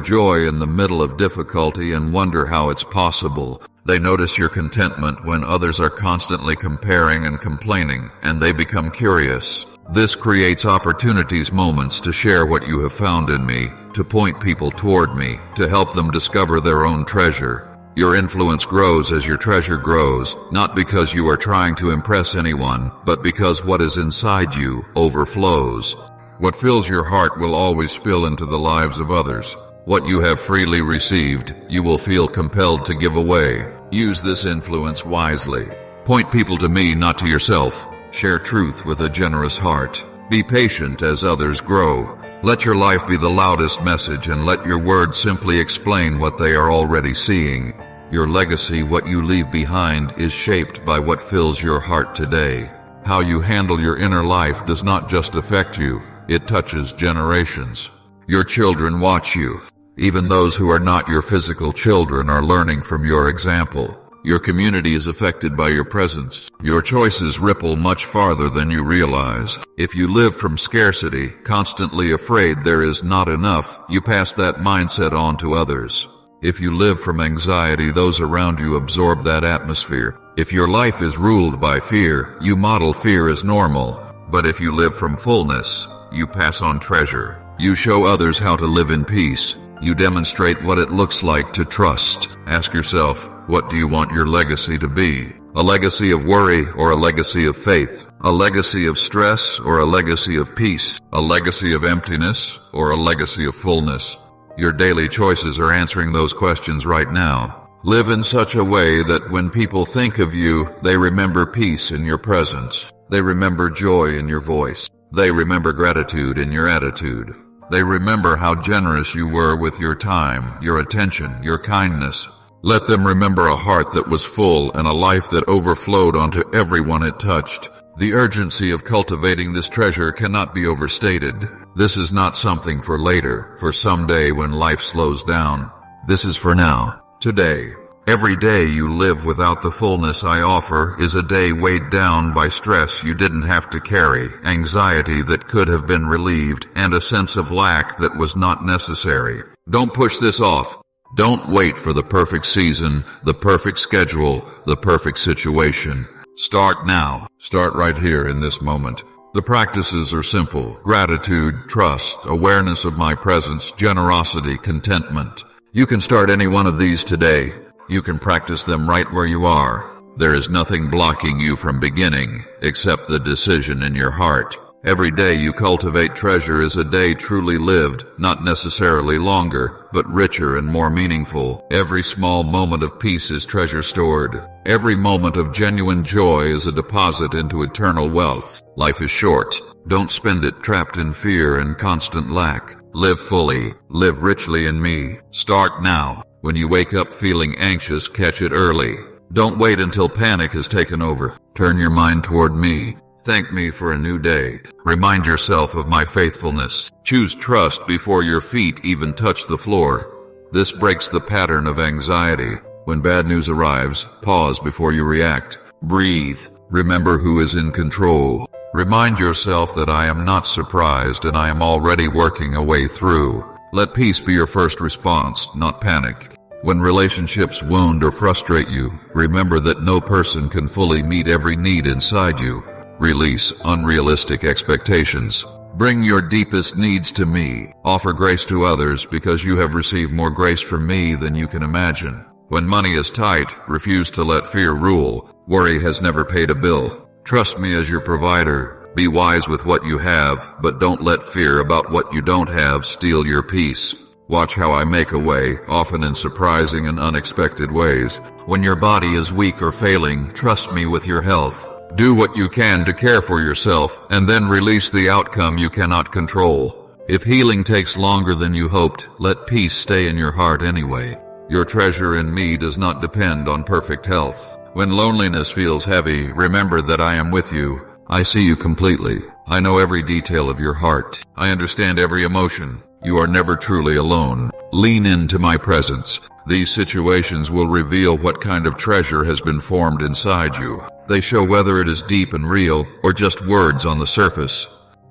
joy in the middle of difficulty and wonder how it's possible. They notice your contentment when others are constantly comparing and complaining, and they become curious. This creates opportunities, moments to share what you have found in me, to point people toward me, to help them discover their own treasure. Your influence grows as your treasure grows, not because you are trying to impress anyone, but because what is inside you overflows. What fills your heart will always spill into the lives of others. What you have freely received, you will feel compelled to give away. Use this influence wisely. Point people to me, not to yourself. Share truth with a generous heart. Be patient as others grow. Let your life be the loudest message and let your words simply explain what they are already seeing. Your legacy, what you leave behind, is shaped by what fills your heart today. How you handle your inner life does not just affect you, it touches generations. Your children watch you. Even those who are not your physical children are learning from your example. Your community is affected by your presence. Your choices ripple much farther than you realize. If you live from scarcity, constantly afraid there is not enough, you pass that mindset on to others. If you live from anxiety, those around you absorb that atmosphere. If your life is ruled by fear, you model fear as normal. But if you live from fullness, you pass on treasure. You show others how to live in peace. You demonstrate what it looks like to trust. Ask yourself, what do you want your legacy to be? A legacy of worry or a legacy of faith? A legacy of stress or a legacy of peace? A legacy of emptiness or a legacy of fullness? Your daily choices are answering those questions right now. Live in such a way that when people think of you, they remember peace in your presence. They remember joy in your voice. They remember gratitude in your attitude. They remember how generous you were with your time, your attention, your kindness. Let them remember a heart that was full and a life that overflowed onto everyone it touched. The urgency of cultivating this treasure cannot be overstated. This is not something for later, for someday when life slows down. This is for now, today. Every day you live without the fullness I offer is a day weighed down by stress you didn't have to carry, anxiety that could have been relieved, and a sense of lack that was not necessary. Don't push this off. Don't wait for the perfect season, the perfect schedule, the perfect situation. Start now. Start right here in this moment. The practices are simple: gratitude, trust, awareness of my presence, generosity, contentment. You can start any one of these today. You can practice them right where you are. There is nothing blocking you from beginning, except the decision in your heart. Every day you cultivate treasure is a day truly lived, not necessarily longer, but richer and more meaningful. Every small moment of peace is treasure stored. Every moment of genuine joy is a deposit into eternal wealth. Life is short. Don't spend it trapped in fear and constant lack. Live fully. Live richly in me. Start now. When you wake up feeling anxious, catch it early. Don't wait until panic has taken over. Turn your mind toward me. Thank me for a new day. Remind yourself of my faithfulness. Choose trust before your feet even touch the floor. This breaks the pattern of anxiety. When bad news arrives, pause before you react. Breathe. Remember who is in control. Remind yourself that I am not surprised and I am already working a way through. Let peace be your first response, not panic. When relationships wound or frustrate you, remember that no person can fully meet every need inside you. Release unrealistic expectations. Bring your deepest needs to me. Offer grace to others because you have received more grace from me than you can imagine. When money is tight, refuse to let fear rule. Worry has never paid a bill. Trust me as your provider. Be wise with what you have, but don't let fear about what you don't have steal your peace. Watch how I make a way, often in surprising and unexpected ways. When your body is weak or failing, trust me with your health. Do what you can to care for yourself, and then release the outcome you cannot control. If healing takes longer than you hoped, let peace stay in your heart anyway. Your treasure in me does not depend on perfect health. When loneliness feels heavy, remember that I am with you. I see you completely. I know every detail of your heart. I understand every emotion. You are never truly alone. Lean into my presence. These situations will reveal what kind of treasure has been formed inside you. They show whether it is deep and real or just words on the surface.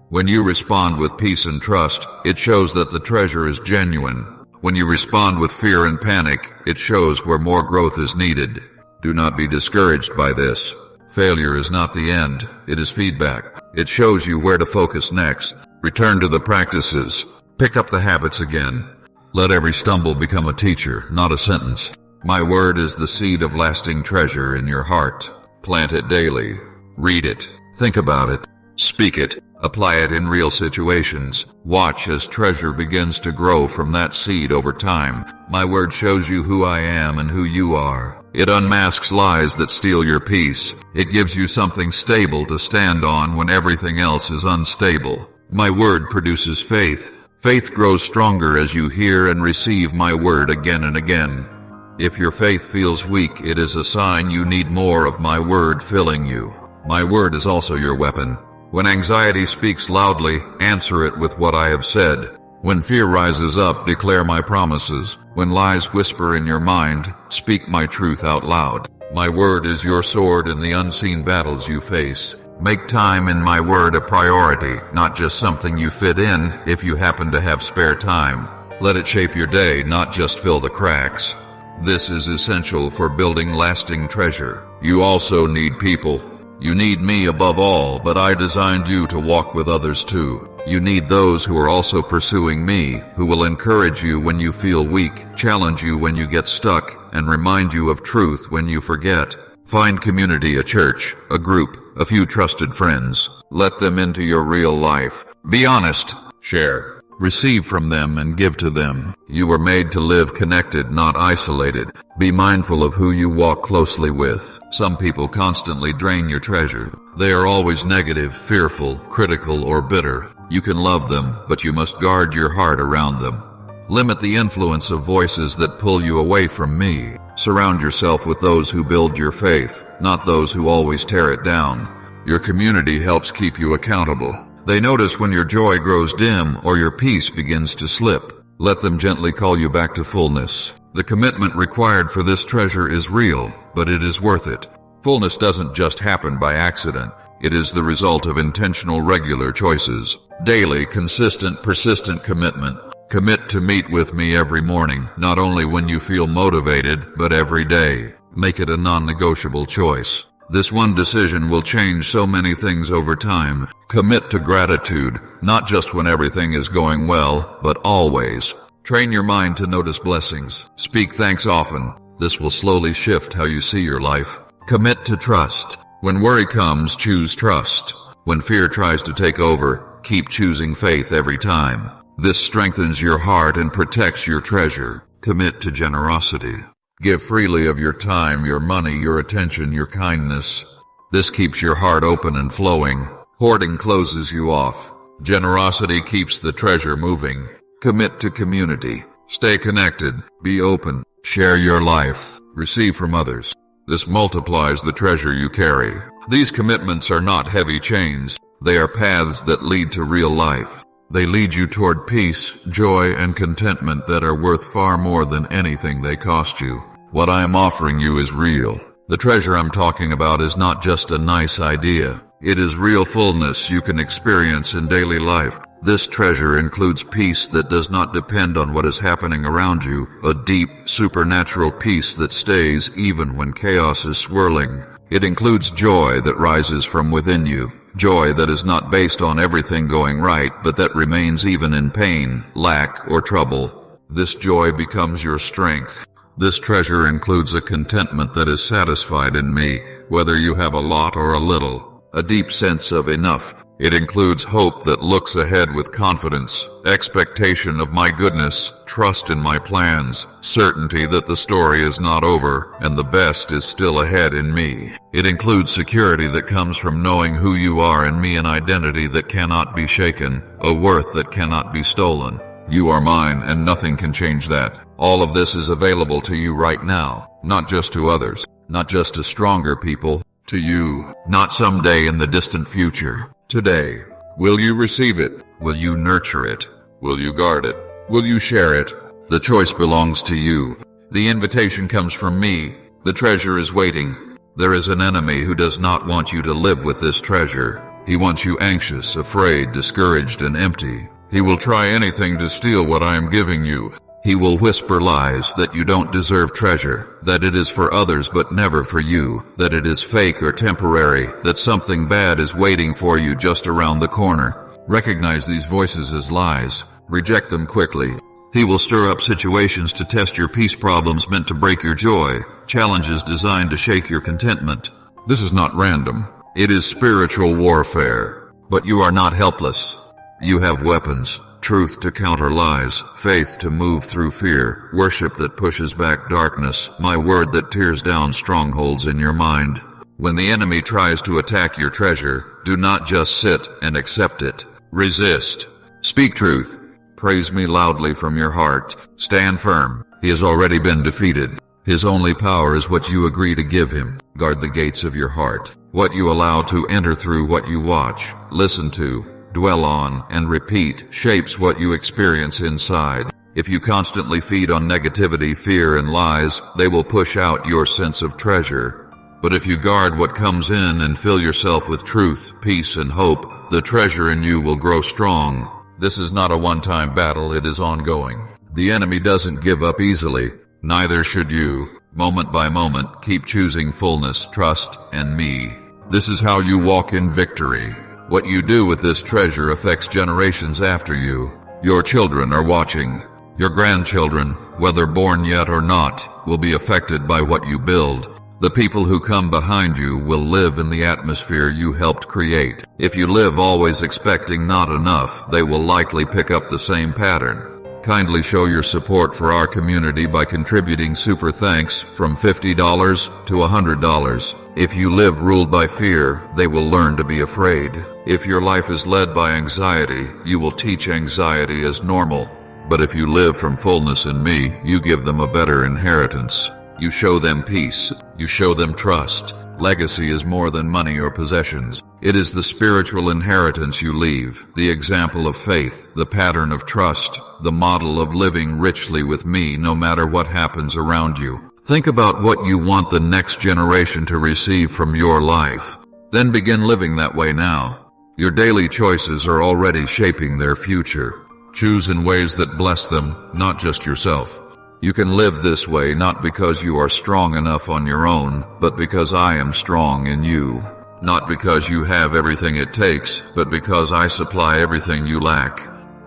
When you respond with peace and trust, it shows that the treasure is genuine. When you respond with fear and panic, it shows where more growth is needed. Do not be discouraged by this. Failure is not the end. It is feedback. It shows you where to focus next. Return to the practices. Pick up the habits again. Let every stumble become a teacher, not a sentence. My word is the seed of lasting treasure in your heart. Plant it daily. Read it. Think about it. Speak it. Apply it in real situations. Watch as treasure begins to grow from that seed over time. My word shows you who I am and who you are. It unmasks lies that steal your peace. It gives you something stable to stand on when everything else is unstable. My word produces faith. Faith grows stronger as you hear and receive my word again and again. If your faith feels weak, it is a sign you need more of my word filling you. My word is also your weapon. When anxiety speaks loudly, answer it with what I have said. When fear rises up, declare my promises. When lies whisper in your mind, speak my truth out loud. My word is your sword in the unseen battles you face. Make time in my word a priority, not just something you fit in if you happen to have spare time. Let it shape your day, not just fill the cracks. This is essential for building lasting treasure. You also need people. You need me above all, but I designed you to walk with others too. You need those who are also pursuing me, who will encourage you when you feel weak, challenge you when you get stuck, and remind you of truth when you forget. Find community, a church, a group, a few trusted friends. Let them into your real life. Be honest. Share. Receive from them and give to them. You were made to live connected, not isolated. Be mindful of who you walk closely with. Some people constantly drain your treasure. They are always negative, fearful, critical, or bitter. You can love them, but you must guard your heart around them. Limit the influence of voices that pull you away from me. Surround yourself with those who build your faith, not those who always tear it down. Your community helps keep you accountable. They notice when your joy grows dim or your peace begins to slip. Let them gently call you back to fullness. The commitment required for this treasure is real, but it is worth it. Fullness doesn't just happen by accident. It is the result of intentional, regular choices. Daily, consistent, persistent commitment. Commit to meet with me every morning, not only when you feel motivated, but every day. Make it a non-negotiable choice. This one decision will change so many things over time. Commit to gratitude, not just when everything is going well, but always. Train your mind to notice blessings. Speak thanks often. This will slowly shift how you see your life. Commit to trust. When worry comes, choose trust. When fear tries to take over, keep choosing faith every time. This strengthens your heart and protects your treasure. Commit to generosity. Give freely of your time, your money, your attention, your kindness. This keeps your heart open and flowing. Hoarding closes you off. Generosity keeps the treasure moving. Commit to community. Stay connected. Be open. Share your life. Receive from others. This multiplies the treasure you carry. These commitments are not heavy chains. They are paths that lead to real life. They lead you toward peace, joy, and contentment that are worth far more than anything they cost you. What I am offering you is real. The treasure I'm talking about is not just a nice idea. It is real fullness you can experience in daily life. This treasure includes peace that does not depend on what is happening around you, a deep, supernatural peace that stays even when chaos is swirling. It includes joy that rises from within you. Joy that is not based on everything going right, but that remains even in pain, lack, or trouble. This joy becomes your strength. This treasure includes a contentment that is satisfied in me, whether you have a lot or a little. A deep sense of enough. It includes hope that looks ahead with confidence, expectation of my goodness, trust in my plans, certainty that the story is not over, and the best is still ahead in me. It includes security that comes from knowing who you are in me, an identity that cannot be shaken, a worth that cannot be stolen. You are mine, and nothing can change that. All of this is available to you right now, not just to others, not just to stronger people, to you, not someday in the distant future. Today. Will you receive it? Will you nurture it? Will you guard it? Will you share it? The choice belongs to you. The invitation comes from me. The treasure is waiting. There is an enemy who does not want you to live with this treasure. He wants you anxious, afraid, discouraged, and empty. He will try anything to steal what I am giving you. He will whisper lies that you don't deserve treasure, that it is for others but never for you, that it is fake or temporary, that something bad is waiting for you just around the corner. Recognize these voices as lies. Reject them quickly. He will stir up situations to test your peace, problems meant to break your joy, challenges designed to shake your contentment. This is not random. It is spiritual warfare. But you are not helpless. You have weapons. Truth to counter lies, faith to move through fear, worship that pushes back darkness, my word that tears down strongholds in your mind. When the enemy tries to attack your treasure, do not just sit and accept it. Resist. Speak truth. Praise me loudly from your heart. Stand firm. He has already been defeated. His only power is what you agree to give him. Guard the gates of your heart. What you allow to enter through, what you watch, listen to, dwell on, and repeat shapes what you experience inside. If you constantly feed on negativity, fear, and lies, they will push out your sense of treasure. But if you guard what comes in and fill yourself with truth, peace, and hope, the treasure in you will grow strong. This is not a one-time battle, it is ongoing. The enemy doesn't give up easily. Neither should you. Moment by moment, keep choosing fullness, trust, and me. This is how you walk in victory. What you do with this treasure affects generations after you. Your children are watching. Your grandchildren, whether born yet or not, will be affected by what you build. The people who come behind you will live in the atmosphere you helped create. If you live always expecting not enough, they will likely pick up the same pattern. Kindly show your support for our community by contributing super thanks from $50 to $100. If you live ruled by fear, they will learn to be afraid. If your life is led by anxiety, you will teach anxiety as normal. But if you live from fullness in me, you give them a better inheritance. You show them peace. You show them trust. Legacy is more than money or possessions. It is the spiritual inheritance you leave, the example of faith, the pattern of trust, the model of living richly with me no matter what happens around you. Think about what you want the next generation to receive from your life. Then begin living that way now. Your daily choices are already shaping their future. Choose in ways that bless them, not just yourself. You can live this way not because you are strong enough on your own, but because I am strong in you. Not because you have everything it takes, but because I supply everything you lack.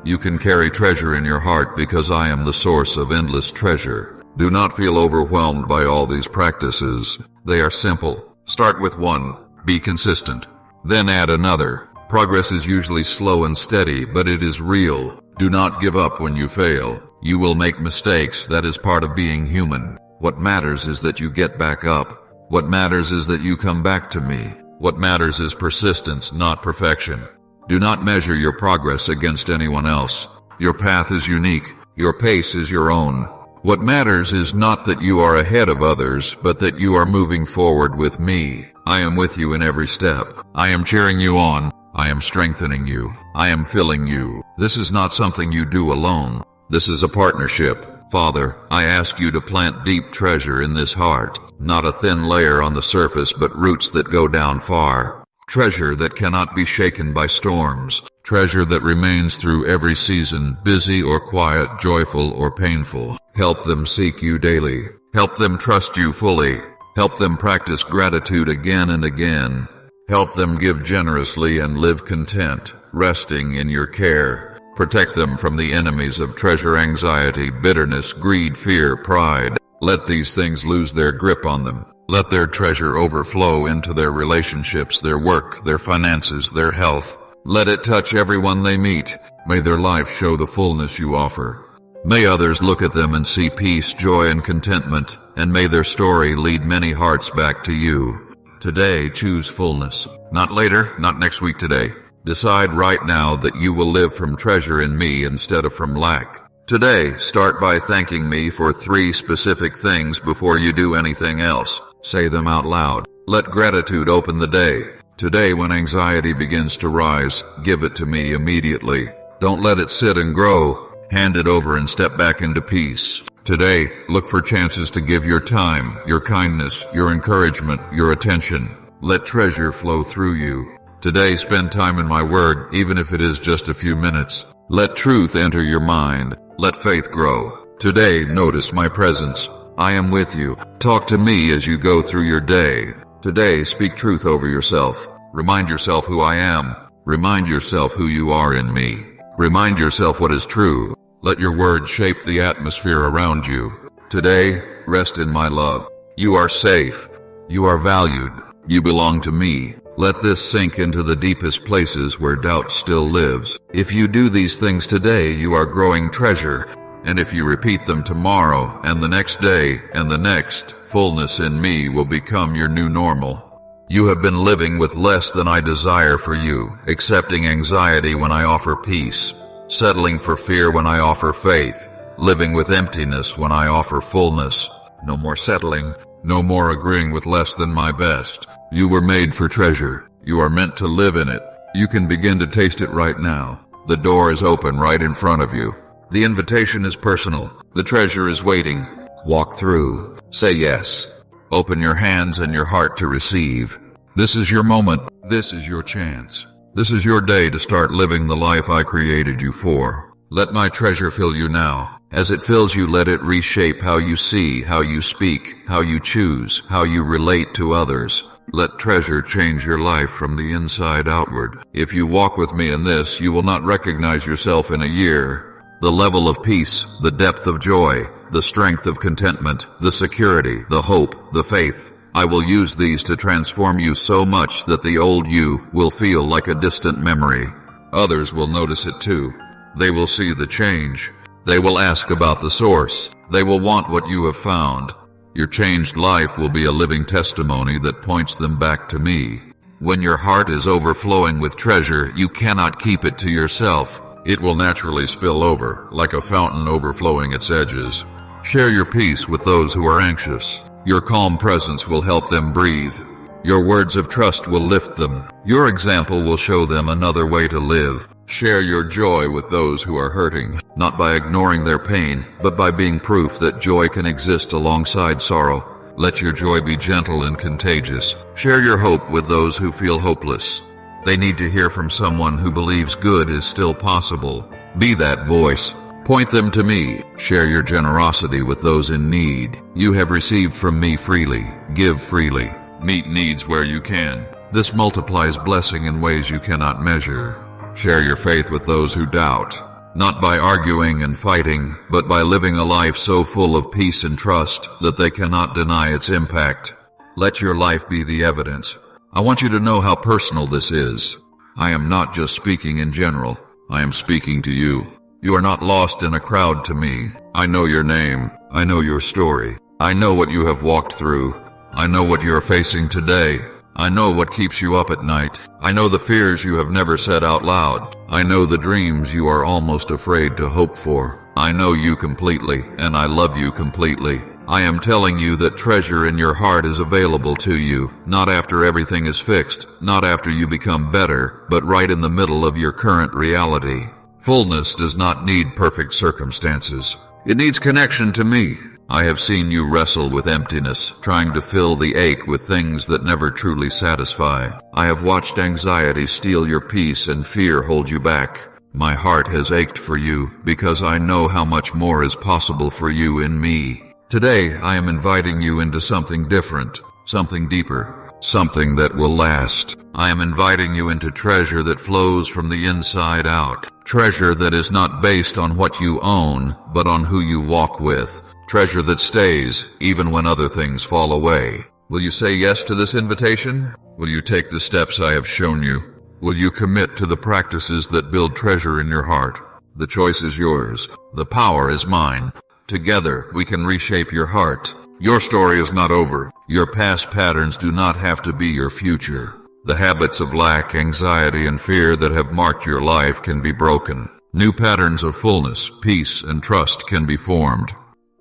You can carry treasure in your heart because I am the source of endless treasure. Do not feel overwhelmed by all these practices. They are simple. Start with one. Be consistent. Then add another. Progress is usually slow and steady, but it is real. Do not give up when you fail. You will make mistakes. That is part of being human. What matters is that you get back up. What matters is that you come back to me. What matters is persistence, not perfection. Do not measure your progress against anyone else. Your path is unique. Your pace is your own. What matters is not that you are ahead of others, but that you are moving forward with me. I am with you in every step. I am cheering you on. I am strengthening you. I am filling you. This is not something you do alone. This is a partnership. Father, I ask you to plant deep treasure in this heart, not a thin layer on the surface, but roots that go down far. Treasure that cannot be shaken by storms. Treasure that remains through every season, busy or quiet, joyful or painful. Help them seek you daily. Help them trust you fully. Help them practice gratitude again and again. Help them give generously and live content, resting in your care. Protect them from the enemies of treasure, anxiety, bitterness, greed, fear, pride. Let these things lose their grip on them. Let their treasure overflow into their relationships, their work, their finances, their health. Let it touch everyone they meet. May their life show the fullness you offer. May others look at them and see peace, joy, and contentment, and may their story lead many hearts back to you. Today, choose fullness. Not later, not next week, today. Decide right now that you will live from treasure in me instead of from lack. Today, start by thanking me for 3 specific things before you do anything else. Say them out loud. Let gratitude open the day. Today, when anxiety begins to rise, give it to me immediately. Don't let it sit and grow. Hand it over and step back into peace. Today, look for chances to give your time, your kindness, your encouragement, your attention. Let treasure flow through you. Today, spend time in my word, even if it is just a few minutes. Let truth enter your mind. Let faith grow. Today, notice my presence. I am with you. Talk to me as you go through your day. Today, speak truth over yourself. Remind yourself who I am. Remind yourself who you are in me. Remind yourself what is true. Let your words shape the atmosphere around you. Today, rest in my love. You are safe. You are valued. You belong to me. Let this sink into the deepest places where doubt still lives. If you do these things today, you are growing treasure. And if you repeat them tomorrow, and the next day, and the next, fullness in me will become your new normal. You have been living with less than I desire for you, accepting anxiety when I offer peace, settling for fear when I offer faith, living with emptiness when I offer fullness. No more settling, no more agreeing with less than my best. You were made for treasure. You are meant to live in it. You can begin to taste it right now. The door is open right in front of you. The invitation is personal. The treasure is waiting. Walk through. Say yes. Open your hands and your heart to receive. This is your moment. This is your chance. This is your day to start living the life I created you for. Let my treasure fill you now. As it fills you, let it reshape how you see, how you speak, how you choose, how you relate to others. Let treasure change your life from the inside outward. If you walk with me in this, you will not recognize yourself in a year. The level of peace, the depth of joy, the strength of contentment, the security, the hope, the faith. I will use these to transform you so much that the old you will feel like a distant memory. Others will notice it too. They will see the change. They will ask about the source. They will want what you have found. Your changed life will be a living testimony that points them back to me. When your heart is overflowing with treasure, you cannot keep it to yourself. It will naturally spill over, like a fountain overflowing its edges. Share your peace with those who are anxious. Your calm presence will help them breathe. Your words of trust will lift them. Your example will show them another way to live. Share your joy with those who are hurting, not by ignoring their pain, but by being proof that joy can exist alongside sorrow. Let your joy be gentle and contagious. Share your hope with those who feel hopeless. They need to hear from someone who believes good is still possible. Be that voice. Point them to me. Share your generosity with those in need. You have received from me freely. Give freely. Meet needs where you can. This multiplies blessing in ways you cannot measure. Share your faith with those who doubt, not by arguing and fighting, but by living a life so full of peace and trust that they cannot deny its impact. Let your life be the evidence. I want you to know how personal this is. I am not just speaking in general. I am speaking to you. You are not lost in a crowd to me. I know your name. I know your story. I know what you have walked through. I know what you are facing today. I know what keeps you up at night. I know the fears you have never said out loud. I know the dreams you are almost afraid to hope for. I know you completely, and I love you completely. I am telling you that treasure in your heart is available to you, not after everything is fixed, not after you become better, but right in the middle of your current reality. Fullness does not need perfect circumstances. It needs connection to me. I have seen you wrestle with emptiness, trying to fill the ache with things that never truly satisfy. I have watched anxiety steal your peace and fear hold you back. My heart has ached for you because I know how much more is possible for you in me. Today, I am inviting you into something different, something deeper, something that will last. I am inviting you into treasure that flows from the inside out. Treasure that is not based on what you own, but on who you walk with. Treasure that stays, even when other things fall away. Will you say yes to this invitation? Will you take the steps I have shown you? Will you commit to the practices that build treasure in your heart? The choice is yours. The power is mine. Together, we can reshape your heart. Your story is not over. Your past patterns do not have to be your future. The habits of lack, anxiety, and fear that have marked your life can be broken. New patterns of fullness, peace, and trust can be formed.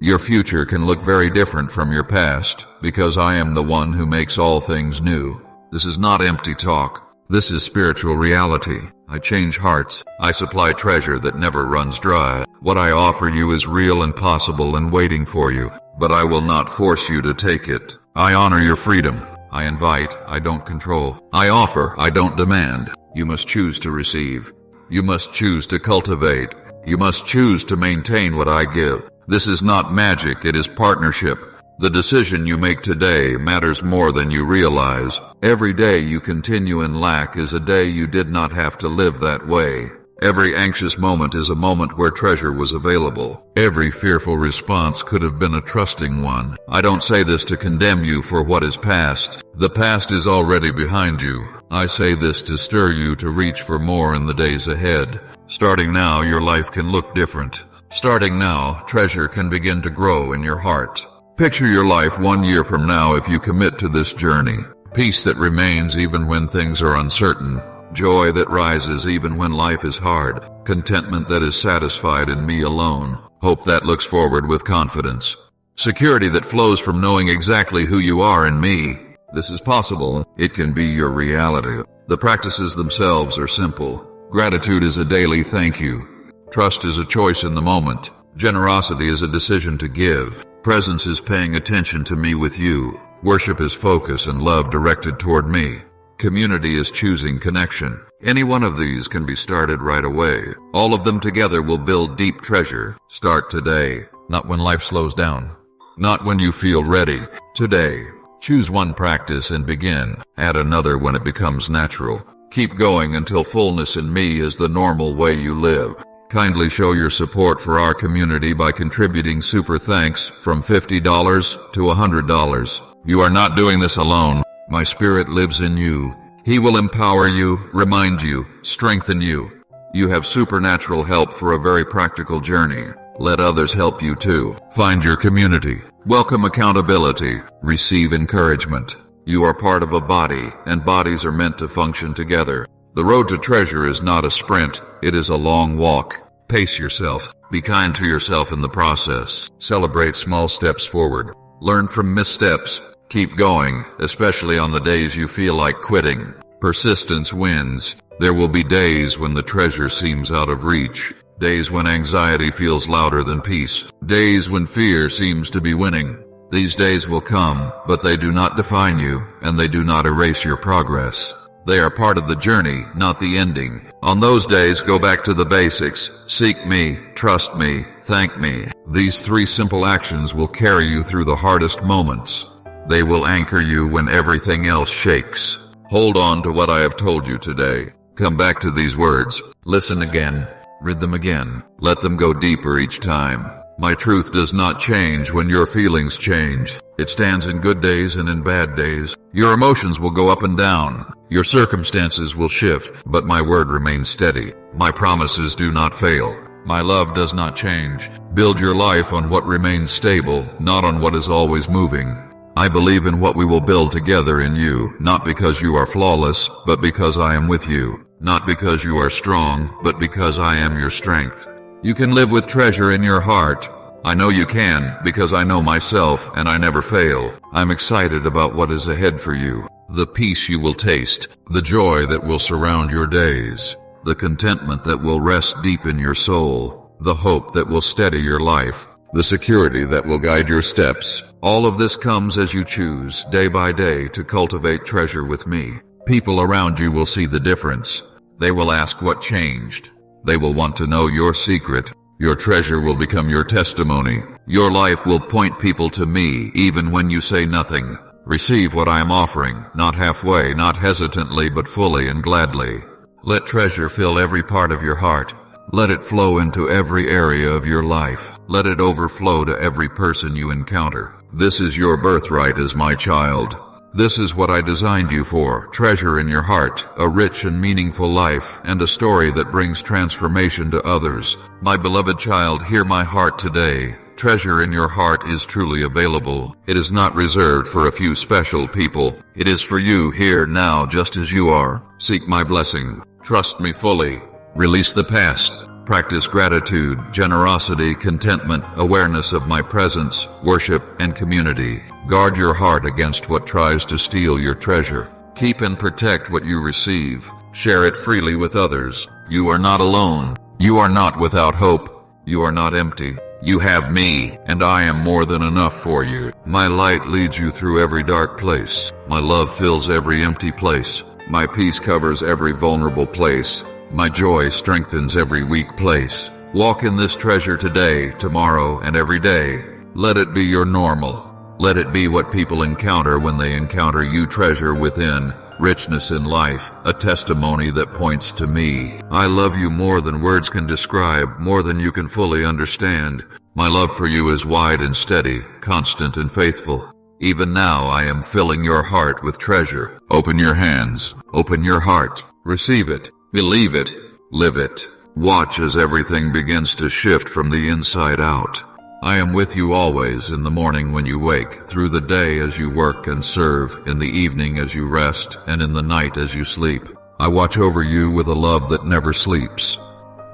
Your future can look very different from your past, because I am the one who makes all things new. This is not empty talk. This is spiritual reality. I change hearts. I supply treasure that never runs dry. What I offer you is real and possible and waiting for you, but I will not force you to take it. I honor your freedom. I invite, I don't control. I offer, I don't demand. You must choose to receive. You must choose to cultivate. You must choose to maintain what I give. This is not magic, it is partnership. The decision you make today matters more than you realize. Every day you continue in lack is a day you did not have to live that way. Every anxious moment is a moment where treasure was available. Every fearful response could have been a trusting one. I don't say this to condemn you for what is past. The past is already behind you. I say this to stir you to reach for more in the days ahead. Starting now, your life can look different. Starting now, treasure can begin to grow in your heart. Picture your life 1 year from now if you commit to this journey. Peace that remains even when things are uncertain. Joy that rises even when life is hard. Contentment that is satisfied in me alone. Hope that looks forward with confidence. Security that flows from knowing exactly who you are in me. This is possible. It can be your reality. The practices themselves are simple. Gratitude is a daily thank you. Trust is a choice in the moment. Generosity is a decision to give. Presence is paying attention to me with you. Worship is focus and love directed toward me. Community is choosing connection. Any one of these can be started right away. All of them together will build deep treasure. Start today, not when life slows down. Not when you feel ready. Today. Choose one practice and begin. Add another when it becomes natural. Keep going until fullness in me is the normal way you live. Kindly show your support for our community by contributing super thanks from $50 to $100. You are not doing this alone. My spirit lives in you. He will empower you, remind you, strengthen you. You have supernatural help for a very practical journey. Let others help you too. Find your community. Welcome accountability. Receive encouragement. You are part of a body, and bodies are meant to function together. The road to treasure is not a sprint, it is a long walk. Pace yourself. Be kind to yourself in the process. Celebrate small steps forward. Learn from missteps. Keep going, especially on the days you feel like quitting. Persistence wins. There will be days when the treasure seems out of reach. Days when anxiety feels louder than peace. Days when fear seems to be winning. These days will come, but they do not define you, and they do not erase your progress. They are part of the journey, not the ending. On those days, go back to the basics. Seek me, trust me, thank me. These 3 simple actions will carry you through the hardest moments. They will anchor you when everything else shakes. Hold on to what I have told you today. Come back to these words. Listen again. Read them again. Let them go deeper each time. My truth does not change when your feelings change. It stands in good days and in bad days. Your emotions will go up and down. Your circumstances will shift, but my word remains steady. My promises do not fail. My love does not change. Build your life on what remains stable, not on what is always moving. I believe in what we will build together in you, not because you are flawless, but because I am with you. Not because you are strong, but because I am your strength. You can live with treasure in your heart. I know you can, because I know myself, and I never fail. I'm excited about what is ahead for you. The peace you will taste, the joy that will surround your days, the contentment that will rest deep in your soul, the hope that will steady your life, the security that will guide your steps. All of this comes as you choose, day by day, to cultivate treasure with me. People around you will see the difference. They will ask what changed. They will want to know your secret. Your treasure will become your testimony. Your life will point people to me, even when you say nothing. Receive what I am offering, not halfway, not hesitantly, but fully and gladly. Let treasure fill every part of your heart. Let it flow into every area of your life. Let it overflow to every person you encounter. This is your birthright as my child. This is what I designed you for, treasure in your heart, a rich and meaningful life, and a story that brings transformation to others. My beloved child, hear my heart today. Treasure in your heart is truly available. It is not reserved for a few special people. It is for you here now, just as you are. Seek my blessing. Trust me fully. Release the past. Practice gratitude, generosity, contentment, awareness of my presence, worship, and community. Guard your heart against what tries to steal your treasure. Keep and protect what you receive. Share it freely with others. You are not alone. You are not without hope. You are not empty. You have me, and I am more than enough for you. My light leads you through every dark place. My love fills every empty place. My peace covers every vulnerable place. My joy strengthens every weak place. Walk in this treasure today, tomorrow, and every day. Let it be your normal. Let it be what people encounter when they encounter you. Treasure within, richness in life, a testimony that points to me. I love you more than words can describe, more than you can fully understand. My love for you is wide and steady, constant and faithful. Even now I am filling your heart with treasure. Open your hands, open your heart, receive it. Believe it, live it. Watch as everything begins to shift from the inside out. I am with you always, in the morning when you wake, through the day as you work and serve, in the evening as you rest, and in the night as you sleep. I watch over you with a love that never sleeps.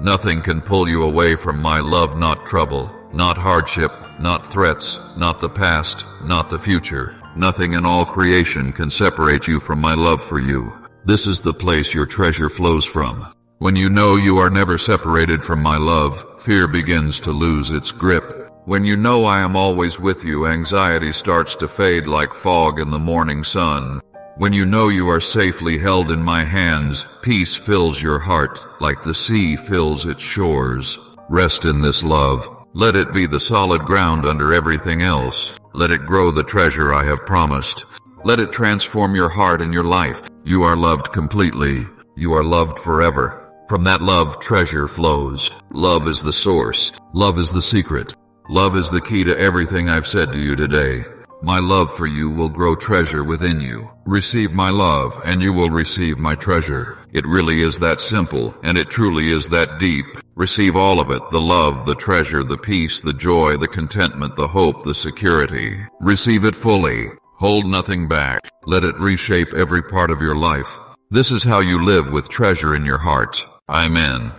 Nothing can pull you away from my love, not trouble, not hardship, not threats, not the past, not the future. Nothing in all creation can separate you from my love for you. This is the place your treasure flows from. When you know you are never separated from my love, fear begins to lose its grip. When you know I am always with you, anxiety starts to fade like fog in the morning sun. When you know you are safely held in my hands, peace fills your heart like the sea fills its shores. Rest in this love. Let it be the solid ground under everything else. Let it grow the treasure I have promised. Let it transform your heart and your life. You are loved completely. You are loved forever. From that love, treasure flows. Love is the source. Love is the secret. Love is the key to everything I've said to you today. My love for you will grow treasure within you. Receive my love, and you will receive my treasure. It really is that simple, and it truly is that deep. Receive all of it, the love, the treasure, the peace, the joy, the contentment, the hope, the security. Receive it fully. Hold nothing back. Let it reshape every part of your life. This is how you live with treasure in your heart. Amen.